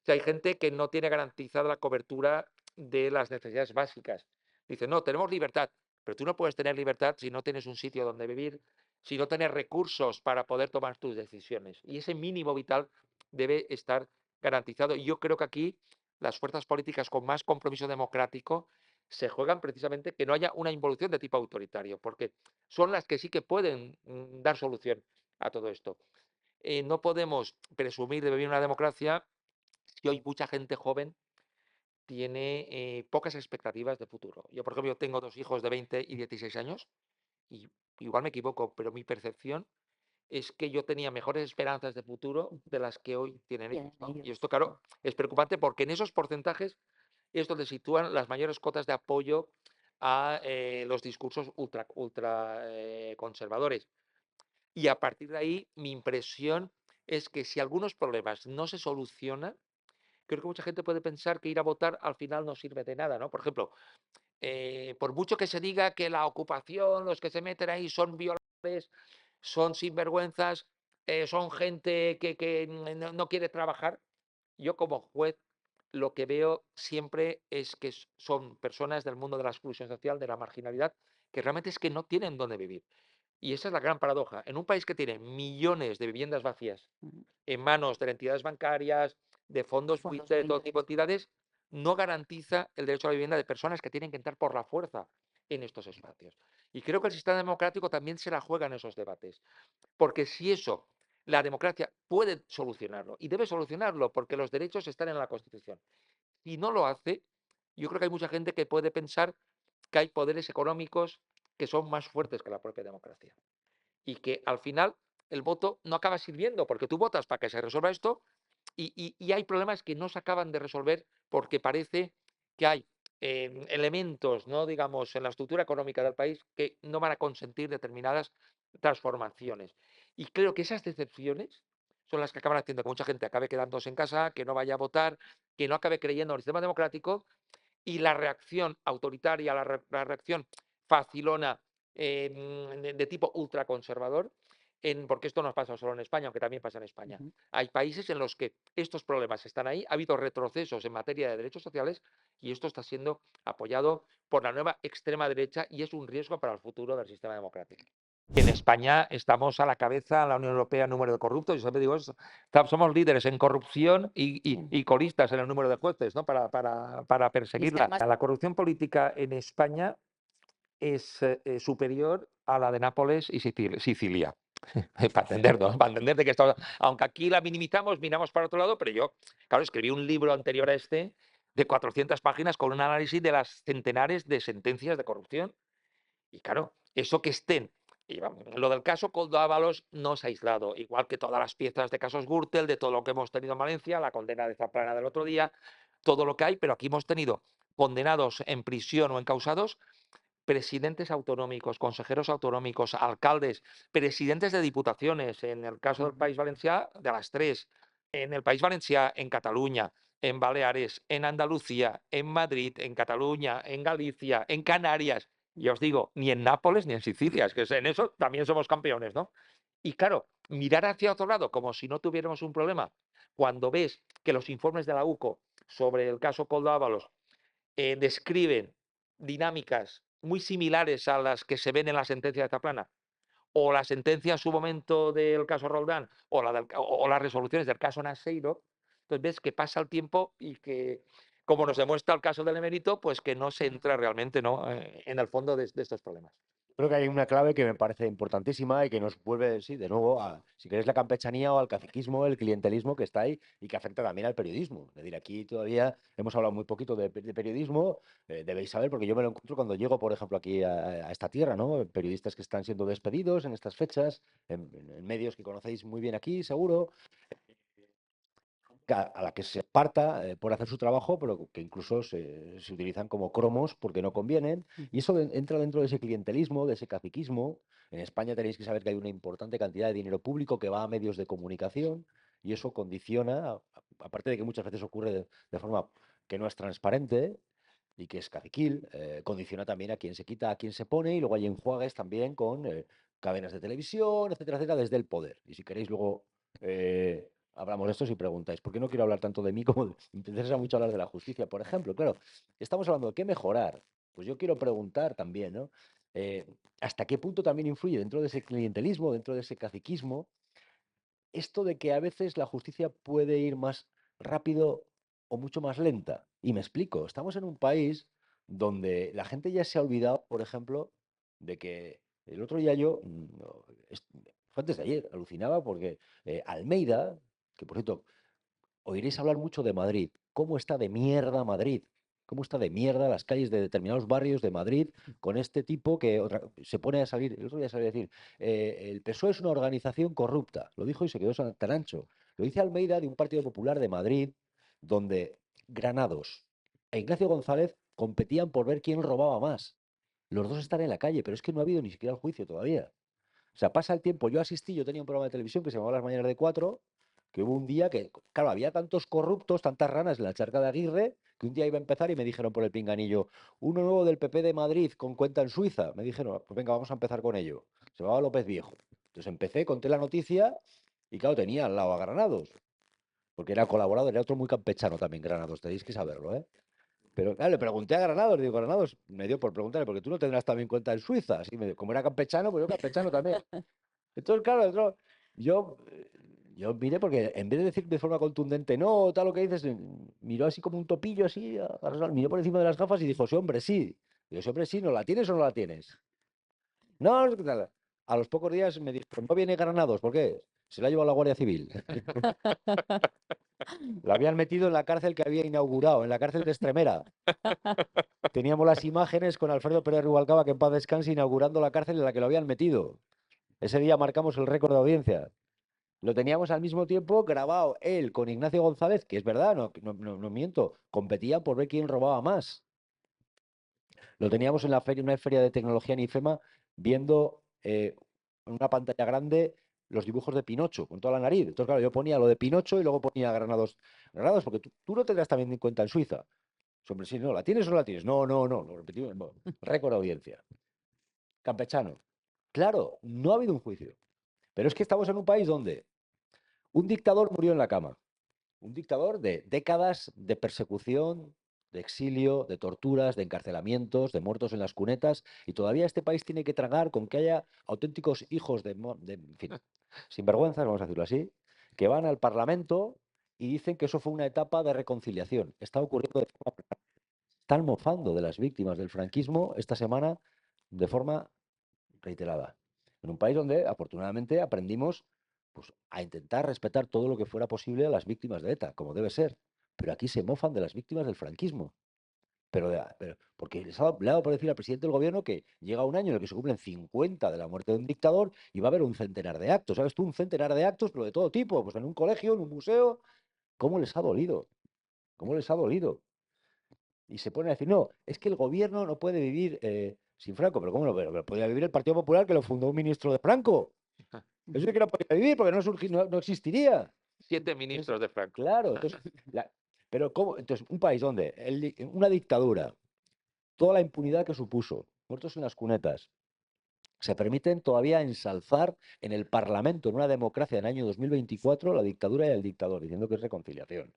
A: Si hay gente que no tiene garantizada la cobertura de las necesidades básicas. Dice, no, tenemos libertad, pero tú no puedes tener libertad si no tienes un sitio donde vivir, si no tienes recursos para poder tomar tus decisiones. Y ese mínimo vital debe estar garantizado. Y yo creo que aquí las fuerzas políticas con más compromiso democrático se juegan precisamente que no haya una involución de tipo autoritario, porque son las que sí que pueden dar solución a todo esto. No podemos presumir de vivir en una democracia si hoy mucha gente joven tiene pocas expectativas de futuro. Yo, por ejemplo, tengo 2 hijos de 20 y 16 años y igual me equivoco, pero mi percepción es que yo tenía mejores esperanzas de futuro de las que hoy tienen ellos,
B: Tienen
A: ¿no? Y
B: ellos.
A: esto, claro, es preocupante porque en esos porcentajes es donde sitúan las mayores cotas de apoyo a los discursos ultra conservadores. Y a partir de ahí, mi impresión es que si algunos problemas no se solucionan, creo que mucha gente puede pensar que ir a votar al final no sirve de nada, ¿no? Por ejemplo, por mucho que se diga que la ocupación, los que se meten ahí son violadores, son sinvergüenzas, son gente que no quiere trabajar, yo como juez lo que veo siempre es que son personas del mundo de la exclusión social, de la marginalidad, que realmente es que no tienen dónde vivir. Y esa es la gran paradoja. En un país que tiene millones de viviendas vacías
B: Ujú.
A: en manos de entidades bancarias, de fondos
B: Fondos
A: buitre, de todo
B: buitres.
A: tipo de entidades, no garantiza el derecho a la vivienda de personas que tienen que entrar por la fuerza en estos espacios. Y creo que el sistema democrático también se la juega en esos debates. Porque si eso, la democracia puede solucionarlo y debe solucionarlo porque los derechos están en la Constitución. Si no lo hace, yo creo que hay mucha gente que puede pensar que hay poderes económicos que son más fuertes que la propia democracia y que al final el voto no acaba sirviendo porque tú votas para que se resuelva esto y hay problemas que no se acaban de resolver porque parece que hay elementos, ¿no? Digamos, en la estructura económica del país que no van a consentir determinadas transformaciones. Y creo que esas decepciones son las que acaban haciendo que mucha gente acabe quedándose en casa, que no vaya a votar, que no acabe creyendo en el sistema democrático y la reacción autoritaria, la reacción facilona de tipo ultraconservador, porque esto no pasa solo en España, aunque también pasa en España.
B: Ujú.
A: Hay países en los que estos problemas están ahí, ha habido retrocesos en materia de derechos sociales y esto está siendo apoyado por la nueva extrema derecha y es un riesgo para el futuro del sistema democrático. En España estamos a la cabeza en la Unión Europea número de corruptos, yo siempre digo eso, somos líderes en corrupción
B: Sí.
A: y colistas en el número de jueces, ¿no? Para
B: Y es que
A: perseguirla.
B: además,
A: La corrupción política en España es superior a la de Nápoles y Sicilia. Para entendernos, para entender de que esto, aunque aquí la minimizamos, miramos para otro lado, pero yo, claro, escribí un libro anterior a este de 400 páginas con un análisis de las centenares de sentencias de corrupción y claro, eso que estén, y vamos, lo del caso Koldo Ábalos no se ha aislado, igual que todas las piezas de casos Gürtel, de todo lo que hemos tenido en Valencia, la condena de Zaplana del otro día, todo lo que hay, pero aquí hemos tenido condenados en prisión o encausados presidentes autonómicos, consejeros autonómicos, alcaldes, presidentes de diputaciones, en el caso del País Valencià, de las tres, en el País Valencià, en Cataluña, en Baleares, en Andalucía, en Madrid, en Cataluña, en Galicia, en Canarias. Y os digo, ni en Nápoles ni en Sicilia, es que en eso también somos campeones, ¿no? Y claro, mirar hacia otro lado como si no tuviéramos un problema, cuando ves que los informes de la UCO sobre el caso Koldo Ábalos describen dinámicas muy similares a las que se ven en la sentencia de Zaplana, o la sentencia en su momento del caso Roldán, o las resoluciones del caso Naseiro, entonces ves que pasa el tiempo y que, como nos demuestra el caso del emérito, pues que no se entra realmente, ¿no? En el fondo de estos problemas.
C: Creo que hay una clave que me parece importantísima y que nos vuelve, sí, de nuevo, a, si queréis, la campechanía o al caciquismo, el clientelismo que está ahí y que afecta también al periodismo. Es decir, aquí todavía hemos hablado muy poquito de periodismo, debéis saber, porque yo me lo encuentro cuando llego, por ejemplo, aquí a esta tierra, ¿no? Periodistas que están siendo despedidos en estas fechas, en medios que conocéis muy bien aquí, seguro, a la que se aparta por hacer su trabajo, pero que incluso se utilizan como cromos porque no convienen. Y eso entra dentro de ese clientelismo, de ese caciquismo. En España tenéis que saber que hay una importante cantidad de dinero público que va a medios de comunicación y eso condiciona, aparte de que muchas veces ocurre de forma que no es transparente y que es caciquil, condiciona también a quién se quita, a quién se pone y luego hay enjuagues también con cadenas de televisión, etcétera, etcétera, desde el poder. Y si queréis luego hablamos de esto si preguntáis, porque no quiero hablar tanto de mí como me interesa mucho hablar de la justicia, por ejemplo. Claro, estamos hablando de qué mejorar. Pues yo quiero preguntar también, ¿no? ¿Hasta qué punto también influye dentro de ese clientelismo, dentro de ese caciquismo, esto de que a veces la justicia puede ir más rápido o mucho más lenta? Y me explico, estamos en un país donde la gente ya se ha olvidado, por ejemplo, de que el otro día yo, fue antes de ayer, alucinaba porque Almeida, que por cierto, oiréis hablar mucho de Madrid. ¿Cómo está de mierda Madrid? cómo está de mierda las calles de determinados barrios de Madrid con este tipo que se pone a salir, el otro día salió a decir, el PSOE es una organización corrupta, lo dijo y se quedó tan ancho. Lo dice Almeida de un Partido Popular de Madrid donde Granados e Ignacio González competían por ver quién robaba más. Los dos están en la calle, pero es que no ha habido ni siquiera el juicio todavía. O sea, pasa el tiempo. Yo tenía un programa de televisión que se llamaba Las Mañanas de Cuatro, que hubo un día que, claro, había tantos corruptos, tantas ranas en la charca de Aguirre, que un día iba a empezar y me dijeron por el pinganillo, uno nuevo del PP de Madrid con cuenta en Suiza. Me dijeron, pues venga, vamos a empezar con ello. Se llamaba López Viejo. Entonces empecé, conté la noticia y claro, tenía al lado a Granados, porque era colaborador, era otro muy campechano también, Granados, tenéis que saberlo, ¿eh? Pero claro, le pregunté a Granados, digo, Granados, me dio por preguntarle, porque tú no tendrás también cuenta en Suiza. Así como era campechano, pues yo campechano también. Entonces, claro, yo, yo miré porque en vez de decir de forma contundente, no, tal lo que dices, miró así como un topillo, así, miró por encima de las gafas y dijo, sí, hombre, sí. Digo, sí, hombre, sí, ¿no la tienes o no la tienes? No, no sé qué tal. A los pocos días me dijo, no viene Granados, ¿por qué? Se la ha llevado la Guardia Civil. La habían metido en la cárcel que había inaugurado, en la cárcel de Extremera. Teníamos las imágenes con Alfredo Pérez Rubalcaba, que en paz descanse, inaugurando la cárcel en la que lo habían metido. Ese día marcamos el récord de audiencia. Lo teníamos al mismo tiempo grabado él con Ignacio González, que es verdad, no miento, competían por ver quién robaba más. Lo teníamos en la feria, una feria de tecnología en IFEMA, viendo en una pantalla grande los dibujos de Pinocho, con toda la nariz. Entonces, claro, yo ponía lo de Pinocho y luego ponía Granados. Granados, porque tú no tendrás también en cuenta en Suiza. Hombre, sí, no, ¿la tienes o no la tienes? No, no, no, lo repetimos. Récord de audiencia. Campechano. Claro, no ha habido un juicio. Pero es que estamos en un país donde un dictador murió en la cama. Un dictador de décadas de persecución, de exilio, de torturas, de encarcelamientos, de muertos en las cunetas, y todavía este país tiene que tragar con que haya auténticos hijos en fin, sinvergüenzas, vamos a decirlo así, que van al Parlamento y dicen que eso fue una etapa de reconciliación. Está ocurriendo de forma... Están mofando de las víctimas del franquismo esta semana de forma reiterada. En un país donde, afortunadamente, aprendimos pues, a intentar respetar todo lo que fuera posible a las víctimas de ETA, como debe ser. Pero aquí se mofan de las víctimas del franquismo. Porque le ha dado por decir al presidente del gobierno que llega un año en el que se cumplen 50 de la muerte de un dictador y va a haber un centenar de actos. ¿Sabes tú? Un centenar de actos, pero de todo tipo. Pues en un colegio, en un museo. ¿Cómo les ha dolido? ¿Cómo les ha dolido? Y se pone a decir, no, es que el gobierno no puede vivir sin Franco. ¿Pero cómo no? Pero podría vivir el Partido Popular que lo fundó un ministro de Franco. Eso sí que no podría vivir porque no existiría.
A: 7 ministros de Franco.
C: Claro, entonces, pero ¿cómo? Entonces, un país donde una dictadura, toda la impunidad que supuso, muertos en las cunetas, se permiten todavía ensalzar en el Parlamento, en una democracia en el año 2024, la dictadura y el dictador, diciendo que es reconciliación.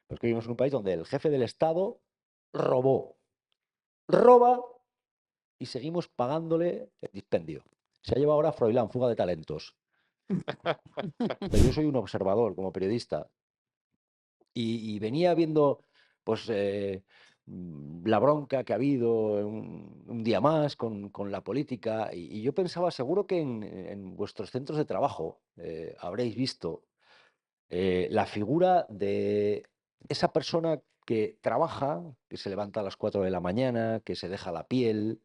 C: Pues que vivimos en un país donde el jefe del Estado roba y seguimos pagándole el dispendio. Se ha llevado ahora Froilán, fuga de talentos. Pero yo soy un observador como periodista y venía viendo pues la bronca que ha habido un día más con la política y yo pensaba, seguro que en vuestros centros de trabajo habréis visto la figura de esa persona que trabaja, que se levanta a las 4 de la mañana, que se deja la piel,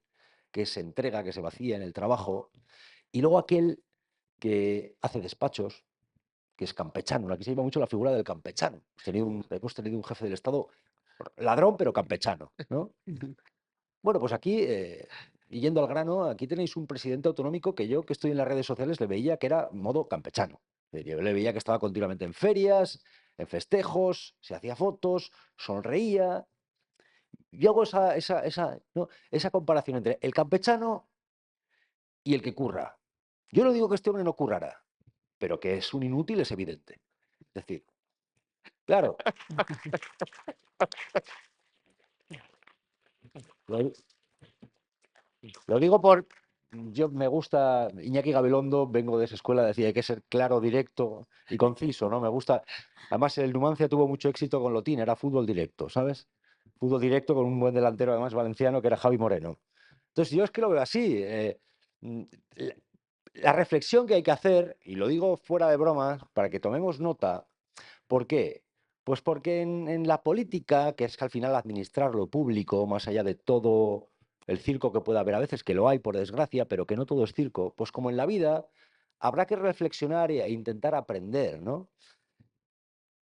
C: que se entrega, que se vacía en el trabajo, y luego aquel que hace despachos, que es campechano. Aquí se lleva mucho la figura del campechano. Hemos tenido un jefe del Estado ladrón, pero campechano, ¿no? Bueno, pues aquí, y yendo al grano, aquí tenéis un presidente autonómico que yo, que estoy en las redes sociales, le veía que era modo campechano. Yo le veía que estaba continuamente en ferias, en festejos, se hacía fotos, sonreía. Yo hago ¿no? esa comparación entre el campechano y el que curra. Yo no digo que este hombre no currara, pero que es un inútil es evidente. Es decir, claro, lo, lo digo por... Yo me gusta, Iñaki Gabilondo, vengo de esa escuela, decía, hay que ser claro, directo y conciso, ¿no? Me gusta. Además, el Numancia tuvo mucho éxito con Lotín, era fútbol directo, ¿sabes? Fútbol directo con un buen delantero, además valenciano, que era Javi Moreno. Entonces, yo es que lo veo así. Mm, la, la reflexión que hay que hacer, y lo digo fuera de bromas, para que tomemos nota, ¿por qué? Pues porque en la política, que es que al final administrar lo público, más allá de todo el circo que pueda haber a veces, que lo hay por desgracia, pero que no todo es circo, pues como en la vida, habrá que reflexionar e intentar aprender, ¿no?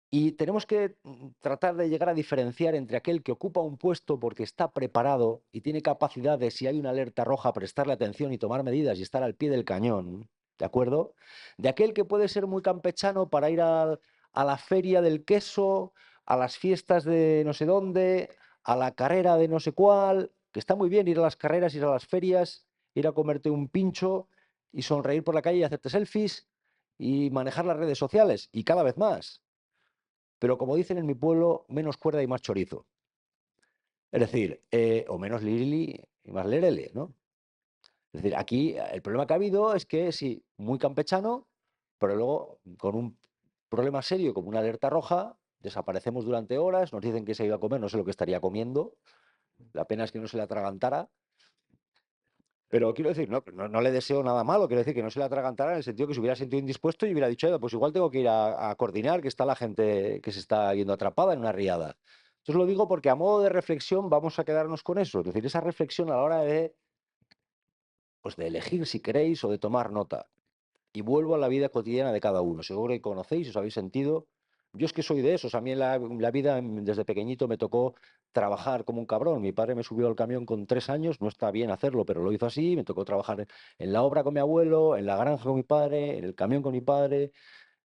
C: Y tenemos que tratar de llegar a diferenciar entre aquel que ocupa un puesto porque está preparado y tiene capacidad de, si hay una alerta roja, prestarle atención y tomar medidas y estar al pie del cañón, ¿de acuerdo? De aquel que puede ser muy campechano para ir a la feria del queso, a las fiestas de no sé dónde, a la carrera de no sé cuál, que está muy bien ir a las carreras, ir a las ferias, ir a comerte un pincho y sonreír por la calle y hacerte selfies y manejar las redes sociales y cada vez más. Pero como dicen en mi pueblo, menos cuerda y más chorizo. Es decir, o menos lirili y más lerele, ¿no? Es decir, aquí el problema que ha habido es que sí, muy campechano, pero luego con un problema serio como una alerta roja, desaparecemos durante horas, nos dicen que se ha ido a comer, no sé lo que estaría comiendo, la pena es que no se le atragantara. Pero quiero decir, no le deseo nada malo, quiero decir que no se le atragantara en el sentido que se hubiera sentido indispuesto y hubiera dicho, "Oiga, pues igual tengo que ir a coordinar, que está la gente que se está yendo atrapada en una riada". Entonces lo digo porque a modo de reflexión vamos a quedarnos con eso, es decir, esa reflexión a la hora de, pues de elegir si queréis o de tomar nota. Y vuelvo a la vida cotidiana de cada uno. Seguro que conocéis, os habéis sentido. Yo es que soy de esos. A mí en la vida, desde pequeñito, me tocó trabajar como un cabrón. Mi padre me subió al camión con 3 años. No está bien hacerlo, pero lo hizo así. Me tocó trabajar en la obra con mi abuelo, en la granja con mi padre, en el camión con mi padre.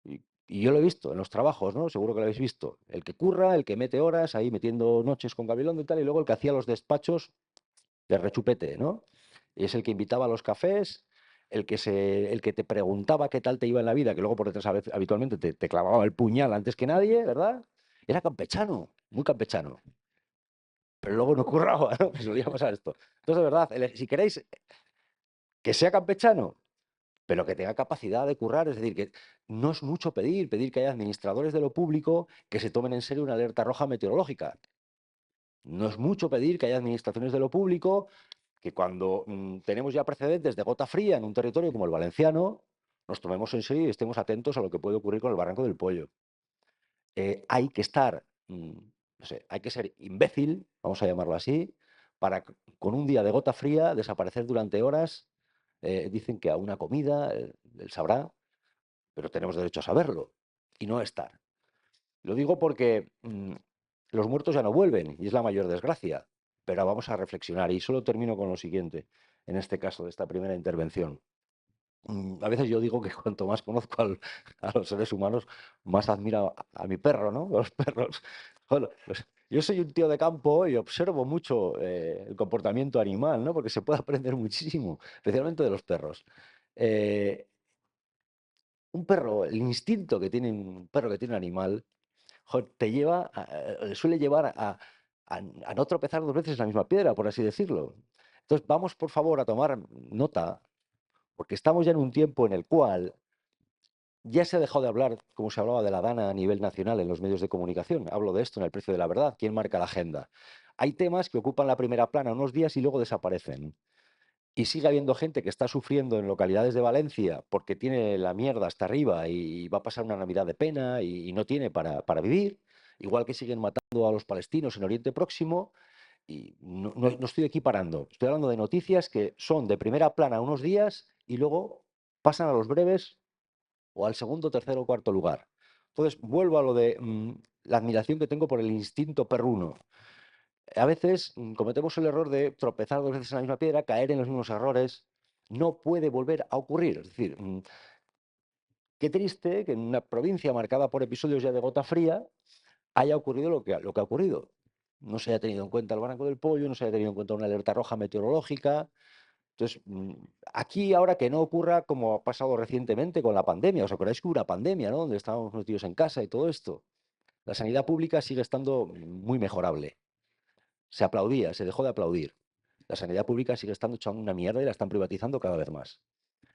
C: Y yo lo he visto en los trabajos, ¿no? Seguro que lo habéis visto. El que curra, el que mete horas ahí metiendo noches con Gabilondo y tal, y luego el que hacía los despachos de rechupete, ¿no? Y es el que invitaba a los cafés, el que te preguntaba qué tal te iba en la vida, que luego por detrás habitualmente te clavaba el puñal antes que nadie, ¿verdad? Era campechano, muy campechano. Pero luego no curraba, ¿no? Que solía pasar esto. Entonces, de verdad, si queréis que sea campechano, pero que tenga capacidad de currar, es decir, que no es mucho pedir que haya administradores de lo público que se tomen en serio una alerta roja meteorológica. No es mucho pedir que haya administraciones de lo público que cuando tenemos ya precedentes de gota fría en un territorio como el valenciano, nos tomemos en serio y estemos atentos a lo que puede ocurrir con el Barranco del Pollo. Hay que estar, no sé, hay que ser imbécil, vamos a llamarlo así, para con un día de gota fría desaparecer durante horas. Dicen que a una comida, él sabrá, pero tenemos derecho a saberlo y no estar. Lo digo porque los muertos ya no vuelven y es la mayor desgracia, pero vamos a reflexionar y solo termino con lo siguiente, en este caso de esta primera intervención. A veces yo digo que cuanto más conozco a los seres humanos, más admiro a mi perro, ¿no? Los perros. Bueno, yo soy un tío de campo y observo mucho el comportamiento animal, ¿no? Porque se puede aprender muchísimo, especialmente de los perros. Eh, un perro, el instinto que tiene un perro que tiene un animal, te lleva, le suele llevar a no tropezar dos veces en la misma piedra, por así decirlo. Entonces, vamos por favor a tomar nota, porque estamos ya en un tiempo en el cual ya se ha dejado de hablar, como se hablaba de la Dana a nivel nacional en los medios de comunicación. Hablo de esto en El precio de la verdad. ¿Quién marca la agenda? Hay temas que ocupan la primera plana unos días y luego desaparecen. Y sigue habiendo gente que está sufriendo en localidades de Valencia porque tiene la mierda hasta arriba y va a pasar una Navidad de pena y no tiene para vivir. Igual que siguen matando a los palestinos en Oriente Próximo. Y no estoy equiparando. Estoy hablando de noticias que son de primera plana unos días y luego pasan a los breves o al segundo, tercero o cuarto lugar. Entonces, vuelvo a lo de la admiración que tengo por el instinto perruno. A veces cometemos el error de tropezar dos veces en la misma piedra, caer en los mismos errores. No puede volver a ocurrir. Es decir, qué triste que en una provincia marcada por episodios ya de gota fría haya ocurrido lo que ha ocurrido. No se haya tenido en cuenta el Barranco del Pollo, no se haya tenido en cuenta una alerta roja meteorológica. Entonces, aquí ahora que no ocurra como ha pasado recientemente con la pandemia. ¿Os acordáis que hubo una pandemia, ¿no? Donde estábamos metidos en casa y todo esto? La sanidad pública sigue estando muy mejorable. Se aplaudía, se dejó de aplaudir. La sanidad pública sigue estando echando una mierda y la están privatizando cada vez más.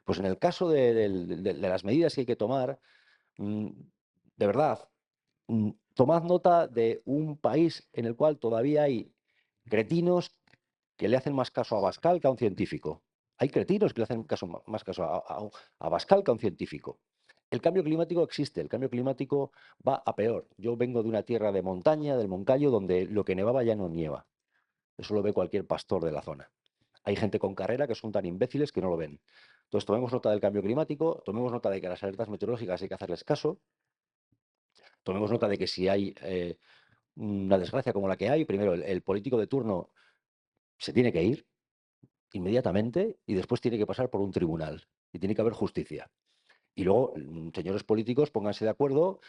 C: Pues en el caso de las medidas que hay que tomar, de verdad, tomad nota de un país en el cual todavía hay cretinos que le hacen más caso a Abascal que a un científico. Hay cretinos que le hacen más caso a Abascal que a un científico. El cambio climático existe, el cambio climático va a peor. Yo vengo de una tierra de montaña, del Moncayo, donde lo que nevaba ya no nieva. Eso lo ve cualquier pastor de la zona. Hay gente con carrera que son tan imbéciles que no lo ven. Entonces, tomemos nota del cambio climático, tomemos nota de que a las alertas meteorológicas hay que hacerles caso, tomemos nota de que si hay una desgracia como la que hay, primero el político de turno se tiene que ir inmediatamente y después tiene que pasar por un tribunal y tiene que haber justicia. Y luego, señores políticos, pónganse de acuerdo,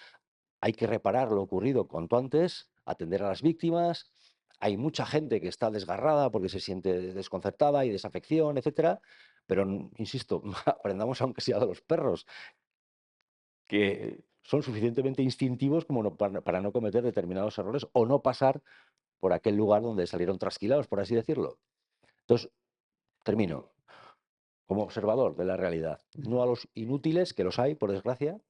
C: hay que reparar lo ocurrido cuanto antes, atender a las víctimas. Hay mucha gente que está desgarrada porque se siente desconcertada y desafección, etcétera. Pero, insisto, aprendamos aunque sea de los perros, que son suficientemente instintivos como para no cometer determinados errores o no pasar por aquel lugar donde salieron trasquilados, por así decirlo. Entonces, termino como observador de la realidad, no a los inútiles, que los hay, por desgracia.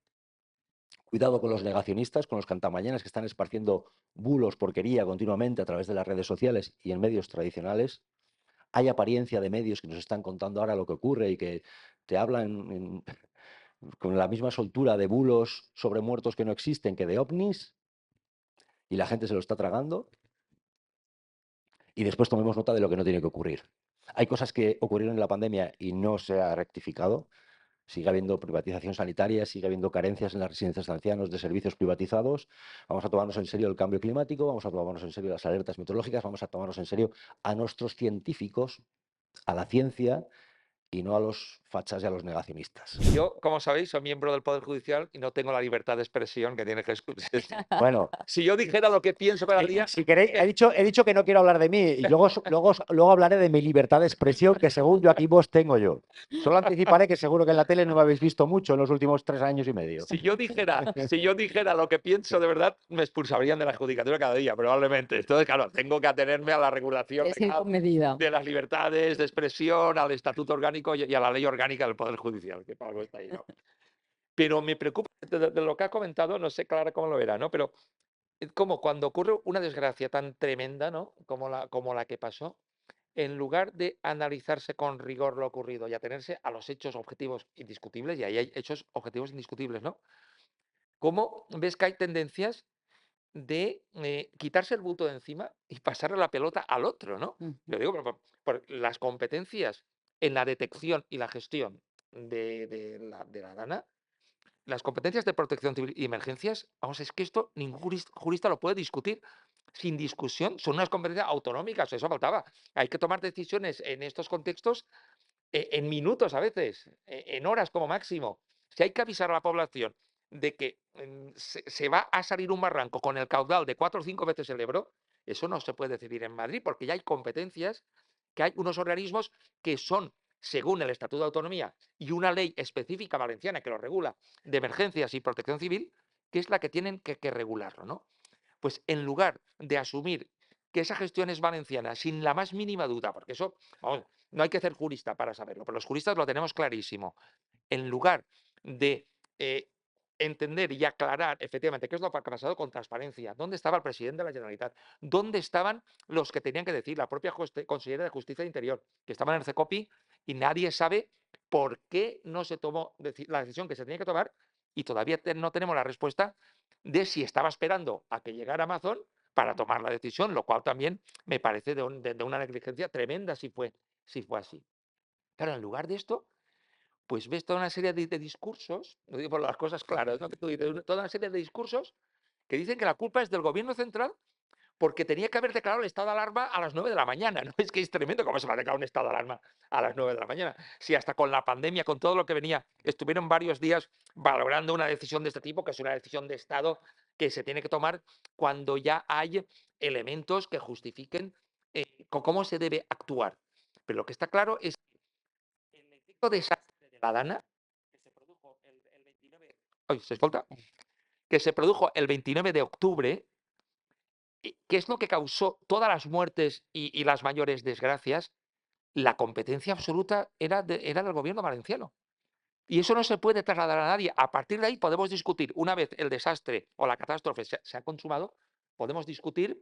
C: Cuidado con los negacionistas, con los cantamañanas que están esparciendo bulos, porquería continuamente a través de las redes sociales y en medios tradicionales. Hay apariencia de medios que nos están contando ahora lo que ocurre y que te hablan con la misma soltura de bulos sobre muertos que no existen que de ovnis, y la gente se lo está tragando. Y después tomemos nota de lo que no tiene que ocurrir. Hay cosas que ocurrieron en la pandemia y no se ha rectificado. Sigue habiendo privatización sanitaria, sigue habiendo carencias en las residencias de ancianos de servicios privatizados. Vamos a tomarnos en serio el cambio climático, vamos a tomarnos en serio las alertas meteorológicas, vamos a tomarnos en serio a nuestros científicos, a la ciencia y no a los fachas y a los negacionistas.
A: Yo, como sabéis, soy miembro del Poder Judicial y no tengo la libertad de expresión que tiene Jesús.
C: Bueno,
A: Si yo dijera lo que pienso cada día,
C: si queréis, he dicho que no quiero hablar de mí y luego hablaré de mi libertad de expresión que según yo aquí vos tengo yo. Solo anticiparé que seguro que en la tele no me habéis visto mucho en los últimos 3 años y medio.
A: si yo dijera lo que pienso de verdad, me expulsarían de la judicatura cada día, probablemente. Entonces, claro, tengo que atenerme a la regulación
B: Es ir
A: legal
B: con medida.
A: de las libertades de expresión, al estatuto orgánico y a la ley orgánica del Poder Judicial, que para algo está ahí, ¿no? Pero me preocupa de lo que ha comentado, no sé Clara cómo lo verá, ¿no? Pero como cuando ocurre una desgracia tan tremenda, ¿no? Como la que pasó, en lugar de analizarse con rigor lo ocurrido y atenerse a los hechos objetivos indiscutibles, y ahí hay hechos objetivos indiscutibles, ¿no? ¿Cómo ves que hay tendencias de quitarse el bulto de encima y pasarle la pelota al otro, ¿no?
B: Ujú.
A: Lo digo por las competencias en la detección y la gestión de la DANA, las competencias de protección civil y emergencias, vamos, es que esto ningún jurista lo puede discutir sin discusión, son unas competencias autonómicas, eso faltaba. Hay que tomar decisiones en estos contextos en minutos a veces, en horas como máximo. Si hay que avisar a la población de que se va a salir un barranco con el caudal de 4 o 5 veces el Ebro, eso no se puede decidir en Madrid, porque ya hay competencias, que hay unos organismos que son, según el Estatuto de Autonomía y una ley específica valenciana que lo regula, de emergencias y protección civil, que es la que tienen que regularlo, ¿no? Pues en lugar de asumir que esa gestión es valenciana sin la más mínima duda, porque eso, vamos, no hay que ser jurista para saberlo, pero los juristas lo tenemos clarísimo. En lugar de eh, entender y aclarar efectivamente qué es lo que ha pasado con transparencia, dónde estaba el presidente de la Generalitat, dónde estaban los que tenían que decir, la propia consellera de Justicia e Interior, que estaban en el CECOPI y nadie sabe por qué no se tomó la decisión que se tenía que tomar y todavía no tenemos la respuesta de si estaba esperando a que llegara Amazon para tomar la decisión, lo cual también me parece de una negligencia tremenda si fue así. Claro, en lugar de esto, pues ves toda una serie de discursos, lo digo por las cosas claras, ¿no? Que tú dices, toda una serie de discursos que dicen que la culpa es del gobierno central porque tenía que haber declarado el estado de alarma a las 9 de la mañana. ¿No? Es que es tremendo cómo se va a declarar un estado de alarma a las 9 de la mañana. Si hasta con la pandemia, con todo lo que venía, estuvieron varios días valorando una decisión de este tipo, que es una decisión de Estado que se tiene que tomar cuando ya hay elementos que justifiquen cómo se debe actuar. Pero lo que está claro es que el efecto desastre de la DANA, que se produjo el 29, ¡ay, se escolta! Que se produjo el 29 de octubre, ¿qué es lo que causó todas las muertes y las mayores desgracias? La competencia absoluta era del gobierno valenciano. Y eso no se puede trasladar a nadie. A partir de ahí podemos discutir, una vez el desastre o la catástrofe se ha consumado, podemos discutir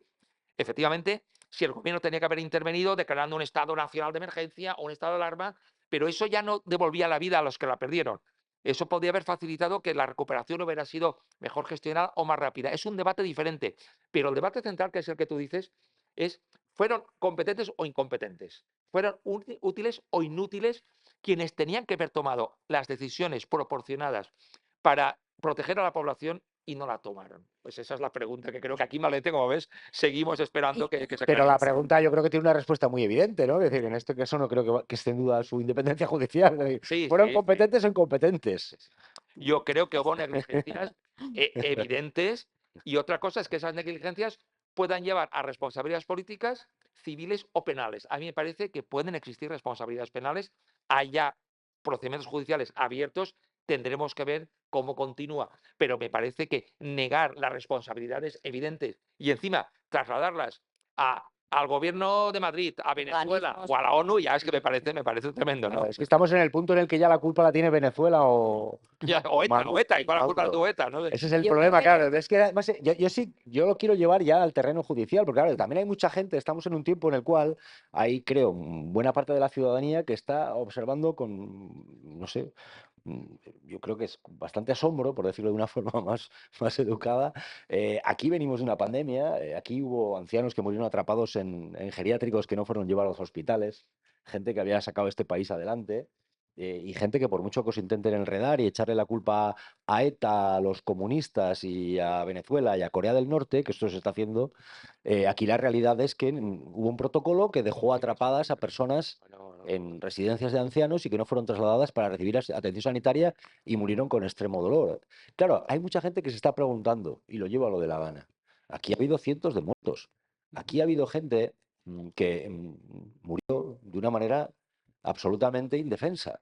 A: efectivamente si el gobierno tenía que haber intervenido declarando un estado nacional de emergencia o un estado de alarma, pero eso ya no devolvía la vida a los que la perdieron. Eso podría haber facilitado que la recuperación hubiera sido mejor gestionada o más rápida. Es un debate diferente, pero el debate central, que es el que tú dices, es, ¿fueron competentes o incompetentes? ¿Fueron útiles o inútiles quienes tenían que haber tomado las decisiones proporcionadas para proteger a la población y no la tomaron? Pues esa es la pregunta que creo que aquí, Malete, como ves, seguimos esperando que se
C: Pero la
A: aclare.
C: pregunta yo creo que tiene una respuesta muy evidente, ¿no? Es decir, en este caso no creo que esté en duda su independencia judicial. Es decir,
A: Sí,
C: ¿fueron
A: sí, sí.
C: competentes o incompetentes?
A: Yo creo que hubo negligencias evidentes, y otra cosa es que esas negligencias puedan llevar a responsabilidades políticas, civiles o penales. A mí me parece que pueden existir responsabilidades penales, haya procedimientos judiciales abiertos, tendremos que ver cómo continúa. Pero me parece que negar las responsabilidades evidentes y encima trasladarlas al gobierno de Madrid, a Venezuela
B: Organismos.
A: o a la ONU, ya es que me parece tremendo, ¿no?
C: Claro, es que estamos en el punto en el que ya la culpa la tiene Venezuela o
A: Ya, o
C: Maduro.
A: ETA, ¿y cuál es la culpa de
C: Claro.
A: tu ETA? ¿No?
C: Ese es el
B: Yo creo
C: problema,
B: que-
C: claro. Es que además, yo sí, yo lo quiero llevar ya al terreno judicial, porque claro, también hay mucha gente, estamos en un tiempo en el cual hay, creo, buena parte de la ciudadanía que está observando con, no sé, mm, yo creo que es bastante asombro, por decirlo de una forma más educada. Aquí venimos de una pandemia, aquí hubo ancianos que murieron atrapados en geriátricos que no fueron llevados a los hospitales, gente que había sacado este país adelante. Y gente que por mucho que os intenten enredar y echarle la culpa a ETA, a los comunistas y a Venezuela y a Corea del Norte, que esto se está haciendo, aquí la realidad es que hubo un protocolo que dejó atrapadas a personas en residencias de ancianos y que no fueron trasladadas para recibir atención sanitaria y murieron con extremo dolor. Claro, hay mucha gente que se está preguntando, y lo llevo a lo de La Habana. Aquí ha habido cientos de muertos. Aquí ha habido gente que murió de una manera absolutamente indefensa.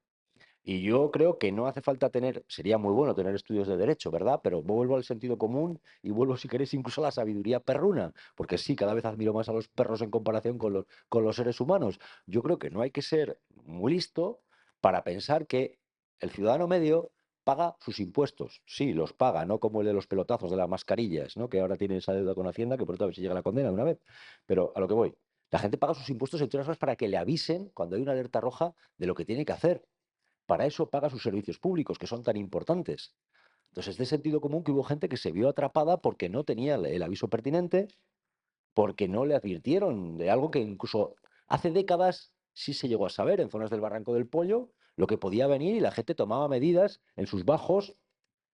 C: Y yo creo que no hace falta tener, sería muy bueno tener estudios de derecho, ¿verdad? Pero vuelvo al sentido común y vuelvo, si queréis, incluso a la sabiduría perruna, porque sí, cada vez admiro más a los perros en comparación con los seres humanos. Yo creo que no hay que ser muy listo para pensar que el ciudadano medio paga sus impuestos. Sí, los paga, no como el de los pelotazos de las mascarillas, ¿no? Que ahora tiene esa deuda con Hacienda, que pronto a ver si llega la condena de una vez. Pero a lo que voy. La gente paga sus impuestos, entre otras cosas, para que le avisen cuando hay una alerta roja de lo que tiene que hacer. Para eso paga sus servicios públicos, que son tan importantes. Entonces, es de sentido común que hubo gente que se vio atrapada porque no tenía el aviso pertinente, porque no le advirtieron de algo que incluso hace décadas sí se llegó a saber en zonas del Barranco del Pollo, lo que podía venir y la gente tomaba medidas en sus bajos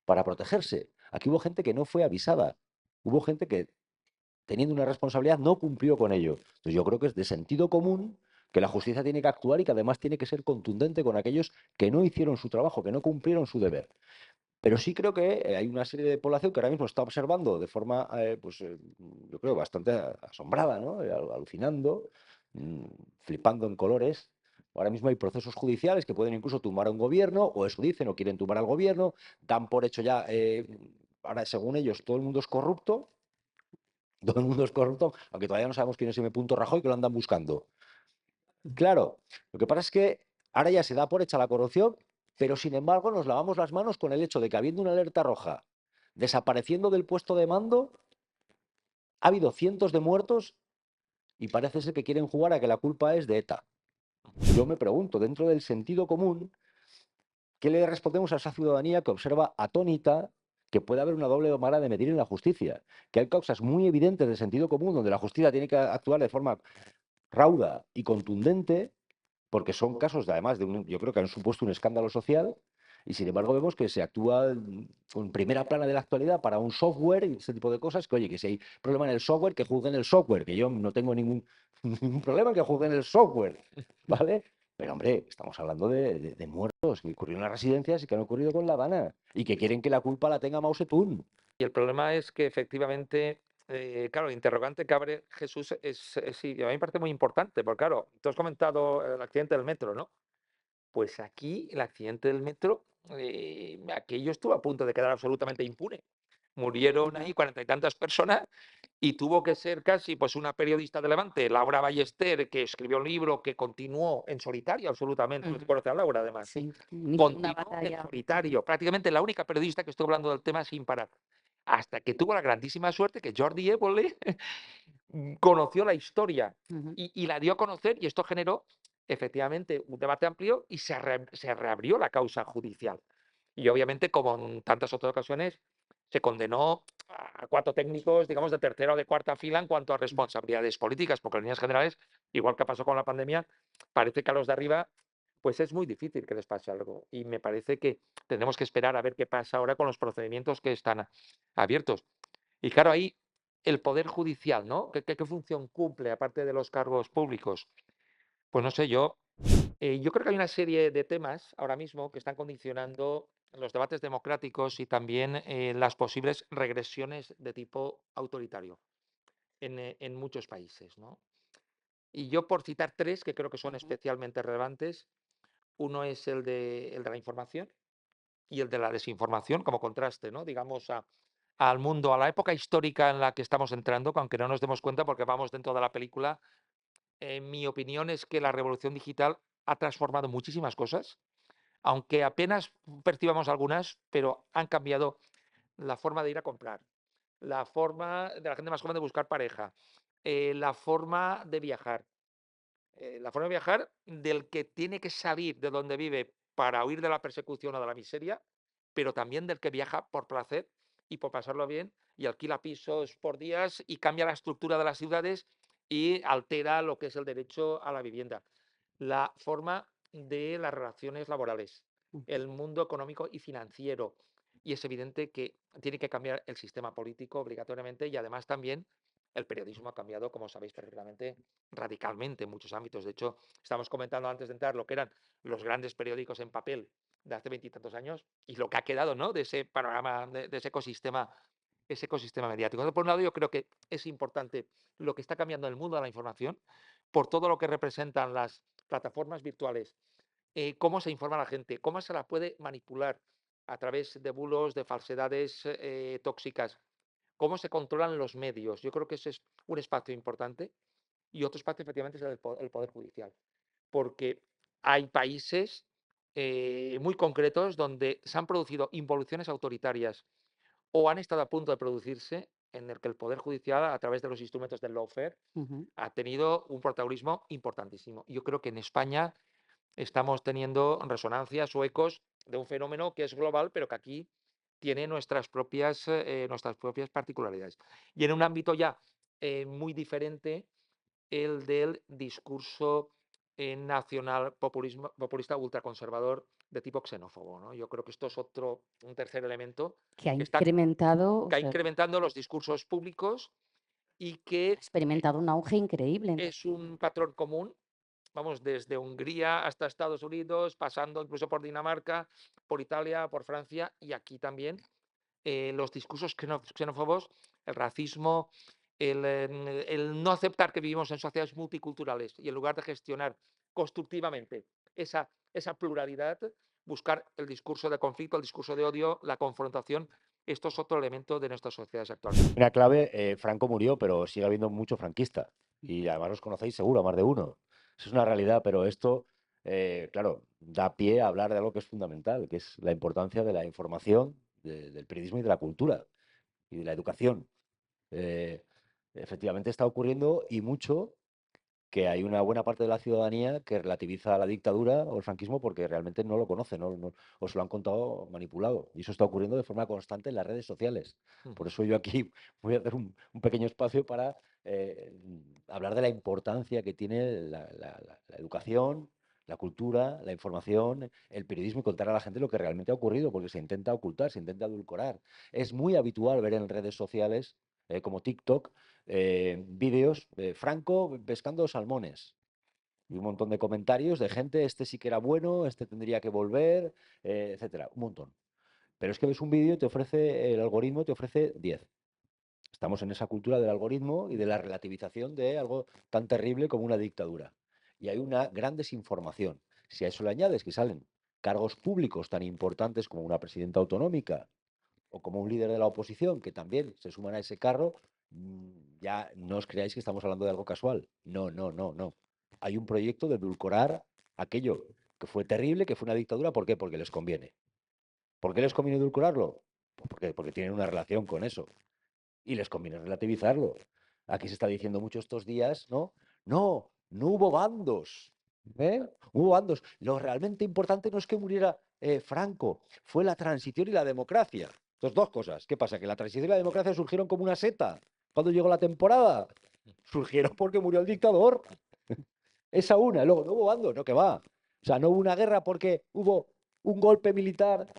C: para protegerse. Aquí hubo gente que no fue avisada. Hubo gente que, teniendo una responsabilidad, no cumplió con ello. Entonces, yo creo que es de sentido común que la justicia tiene que actuar y que además tiene que ser contundente con aquellos que no hicieron su trabajo, que no cumplieron su deber. Pero sí creo que hay una serie de población que ahora mismo está observando de forma, yo creo, bastante asombrada, ¿no? Alucinando, mm, flipando en colores. Ahora mismo hay procesos judiciales que pueden incluso tumbar a un gobierno, o eso dicen, o quieren tumbar al gobierno, dan por hecho ya, ahora según ellos, todo el mundo es corrupto, todo el mundo es corrupto, aunque todavía no sabemos quién es M. Rajoy, que lo andan buscando. Claro, lo que pasa es que ahora ya se da por hecha la corrupción, pero sin embargo nos lavamos las manos con el hecho de que habiendo una alerta roja, desapareciendo del puesto de mando, ha habido cientos de muertos y parece ser que quieren jugar a que la culpa es de ETA. Yo me pregunto, dentro del sentido común, ¿qué le respondemos a esa ciudadanía que observa atónita que puede haber una doble vara de medir en la justicia? Que hay causas muy evidentes de sentido común donde la justicia tiene que actuar de forma rauda y contundente, porque son casos, además, yo creo que han supuesto un escándalo social, y sin embargo vemos que se actúa con primera plana de la actualidad para un software y ese tipo de cosas, que oye, que si hay problema en el software, que juzguen el software, que yo no tengo ningún, ningún problema en que juzguen el software, ¿vale? Pero hombre, estamos hablando de muertos que ocurrieron en las residencias y que han ocurrido con La Habana, y que quieren que la culpa la tenga Mao Zedong.
A: Y el problema es que efectivamente, claro, el interrogante que abre Jesús sí, a mí me parece muy importante, porque claro, tú has comentado el accidente del metro, ¿no? Pues aquí el accidente del metro, aquello estuvo a punto de quedar absolutamente impune. Murieron ahí 40 y tantas personas y tuvo que ser casi pues una periodista de Levante, Laura Ballester, que escribió un libro que continuó en solitario absolutamente. ¿Tú conoces a Laura además?
B: Sí, hizo una
A: Continuó en
B: batalla.
A: solitario, prácticamente la única periodista que estuvo hablando del tema sin parar. Hasta que tuvo la grandísima suerte que Jordi Évole conoció la historia
B: Ujú.
A: y la dio a conocer, y esto generó efectivamente un debate amplio y se reabrió la causa judicial. Y obviamente, como en tantas otras ocasiones, se condenó a 4 técnicos, digamos, de tercera o de cuarta fila en cuanto a responsabilidades políticas, porque en líneas generales, igual que pasó con la pandemia, parece que a los de arriba, pues es muy difícil que les pase algo. Y me parece que tenemos que esperar a ver qué pasa ahora con los procedimientos que están abiertos. Y claro, ahí el Poder Judicial, ¿no? ¿Qué función cumple aparte de los cargos públicos? Pues no sé, yo creo que hay una serie de temas ahora mismo que están condicionando los debates democráticos y también las posibles regresiones de tipo autoritario en muchos países, ¿no? Y yo por citar 3 que creo que son especialmente relevantes, uno es el de la información y el de la desinformación como contraste, ¿no? Digamos, al mundo, a la época histórica en la que estamos entrando, que aunque no nos demos cuenta porque vamos dentro de la película, mi opinión es que la revolución digital ha transformado muchísimas cosas, aunque apenas percibamos algunas, pero han cambiado la forma de ir a comprar, la forma de la gente más joven de buscar pareja, la forma de viajar. La forma de viajar del que tiene que salir de donde vive para huir de la persecución o de la miseria, pero también del que viaja por placer y por pasarlo bien y alquila pisos por días y cambia la estructura de las ciudades y altera lo que es el derecho a la vivienda. La forma de las relaciones laborales, el mundo económico y financiero. Y es evidente que tiene que cambiar el sistema político obligatoriamente y además también el periodismo ha cambiado, como sabéis perfectamente, radicalmente en muchos ámbitos. De hecho, estamos comentando antes de entrar lo que eran los grandes periódicos en papel de hace veintitantos años y lo que ha quedado, ¿no? De ese panorama, de ese ecosistema mediático. Entonces, por un lado, yo creo que es importante lo que está cambiando en el mundo de la información, por todo lo que representan las plataformas virtuales, cómo se informa a la gente, cómo se la puede manipular a través de bulos, de falsedades tóxicas, cómo se controlan los medios. Yo creo que ese es un espacio importante y otro espacio efectivamente es el Poder Judicial, porque hay países muy concretos donde se han producido involuciones autoritarias o han estado a punto de producirse en el que el Poder Judicial, a través de los instrumentos del lawfare, ha tenido un protagonismo importantísimo. Yo creo que en España estamos teniendo resonancias o ecos de un fenómeno que es global, pero que aquí tiene nuestras propias particularidades. Y en un ámbito ya muy diferente, el del discurso nacional populista ultraconservador de tipo xenófobo, ¿no? Yo creo que esto es un tercer elemento
B: que ha
A: que está
B: incrementado, o
A: que ha
B: sea,
A: incrementando los discursos públicos y
B: ha
A: que
B: experimentado un auge increíble.
A: es un patrón común, vamos, desde Hungría hasta Estados Unidos, pasando incluso por Dinamarca, por Italia, por Francia y aquí también. Los discursos xenófobos, el racismo, el no aceptar que vivimos en sociedades multiculturales y en lugar de gestionar constructivamente esa pluralidad, buscar el discurso de conflicto, el discurso de odio, la confrontación. Esto es otro elemento de nuestras sociedades actuales.
C: Una clave, Franco murió, pero sigue habiendo mucho franquista. Y además los conocéis seguro, a más de uno. Eso es una realidad, pero esto, claro, da pie a hablar de algo que es fundamental, que es la importancia de la información, del periodismo y de la cultura y de la educación. Eh, Efectivamente está ocurriendo y mucho que hay una buena parte de la ciudadanía que relativiza la dictadura o el franquismo porque realmente no lo conoce, o se lo han contado manipulado. Y eso está ocurriendo de forma constante en las redes sociales. Por eso yo aquí voy a hacer un pequeño espacio para hablar de la importancia que tiene la educación, la cultura, la información, el periodismo y contar a la gente lo que realmente ha ocurrido, porque se intenta ocultar, se intenta edulcorar. Es muy habitual ver en redes sociales como TikTok vídeos de Franco pescando salmones y un montón de comentarios de gente, este sí que era bueno, este tendría que volver, etcétera, un montón. Pero es que ves un vídeo y te ofrece, el algoritmo te ofrece 10. Estamos en esa cultura del algoritmo y de la relativización de algo tan terrible como una dictadura. Y hay una gran desinformación. Si a eso le añades que salen cargos públicos tan importantes como una presidenta autonómica o como un líder de la oposición que también se suman a ese carro, ya no os creáis que estamos hablando de algo casual. No, no, no, no. Hay un proyecto de edulcorar aquello que fue terrible, que fue una dictadura. ¿Por qué? Porque les conviene. ¿Por qué les conviene edulcorarlo? Pues porque tienen una relación con eso. Y les conviene relativizarlo. Aquí se está diciendo mucho estos días, ¿no? No, no hubo bandos. ¿Eh? Hubo bandos. Lo realmente importante no es que muriera Franco, fue la transición y la democracia. Entonces, dos cosas. ¿Qué pasa? Que la transición y la democracia surgieron como una seta. Cuando llegó la temporada, surgieron porque murió el dictador. Esa una. Luego, no hubo bando, no que va. O sea, no hubo una guerra porque hubo un golpe militar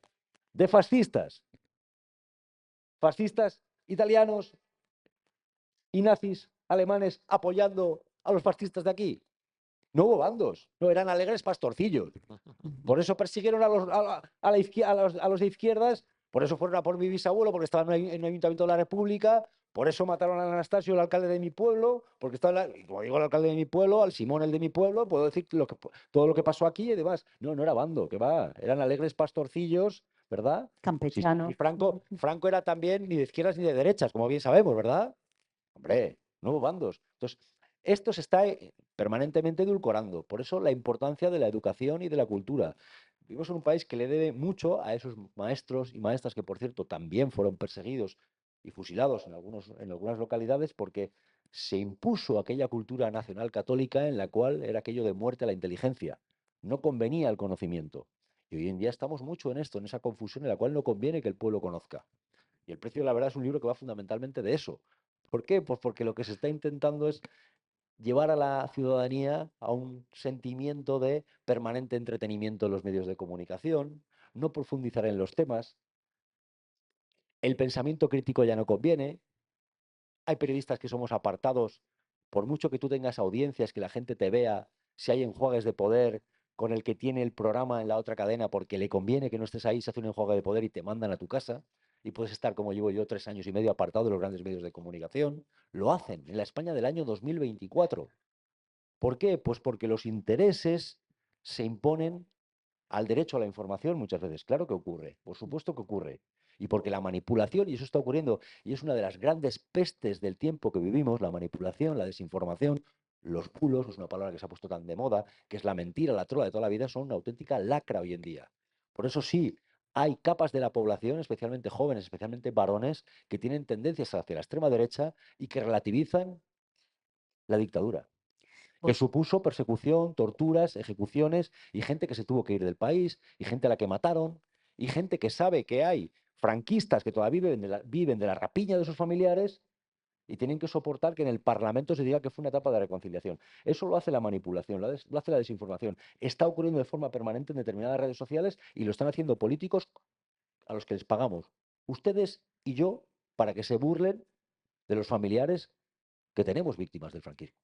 C: de fascistas. Fascistas italianos y nazis alemanes apoyando a los fascistas de aquí. No hubo bandos, no eran alegres pastorcillos. Por eso persiguieron a los de izquierdas, por eso fueron a por mi bisabuelo, porque estaba en el Ayuntamiento de la República, por eso mataron a Anastasio, el alcalde de mi pueblo, porque estaba, como digo, el alcalde de mi pueblo, al Simón, el de mi pueblo, puedo decir todo lo que pasó aquí y demás. No, no era bando, que va, eran alegres pastorcillos, ¿verdad? Y
B: Campechano.
C: Franco era también ni de izquierdas ni de derechas, como bien sabemos, ¿verdad? Hombre, no hubo bandos. Entonces, esto se está permanentemente edulcorando. Por eso la importancia de la educación y de la cultura. Vivimos en un país que le debe mucho a esos maestros y maestras que, por cierto, también fueron perseguidos y fusilados en algunas localidades porque se impuso aquella cultura nacional católica en la cual era aquello de muerte a la inteligencia. No convenía el conocimiento. Y hoy en día estamos mucho en esto, en esa confusión en la cual no conviene que el pueblo conozca. Y El precio de la verdad es un libro que va fundamentalmente de eso. ¿Por qué? Pues porque lo que se está intentando es llevar a la ciudadanía a un sentimiento de permanente entretenimiento en los medios de comunicación, no profundizar en los temas, el pensamiento crítico ya no conviene, hay periodistas que somos apartados, por mucho que tú tengas audiencias, que la gente te vea, si hay enjuagues de poder con el que tiene el programa en la otra cadena porque le conviene que no estés ahí, se hace un enjuague de poder y te mandan a tu casa y puedes estar como llevo yo 3 años y medio apartado de los grandes medios de comunicación. Lo hacen en la España del año 2024. ¿Por qué? Pues porque los intereses se imponen al derecho a la información muchas veces. Claro que ocurre, por supuesto que ocurre. Y porque la manipulación, y eso está ocurriendo, y es una de las grandes pestes del tiempo que vivimos, la manipulación, la desinformación, los bulos, es una palabra que se ha puesto tan de moda, que es la mentira, la trola de toda la vida, son una auténtica lacra hoy en día. Por eso sí, hay capas de la población, especialmente jóvenes, especialmente varones, que tienen tendencias hacia la extrema derecha y que relativizan la dictadura que
B: Pues,
C: supuso persecución, torturas, ejecuciones y gente que se tuvo que ir del país y gente a la que mataron y gente que sabe que hay franquistas que todavía viven de la rapiña de sus familiares y tienen que soportar que en el Parlamento se diga que fue una etapa de reconciliación. Eso lo hace la manipulación, lo hace la desinformación. Está ocurriendo de forma permanente en determinadas redes sociales y lo están haciendo políticos a los que les pagamos, ustedes y yo, para que se burlen de los familiares que tenemos víctimas del franquismo.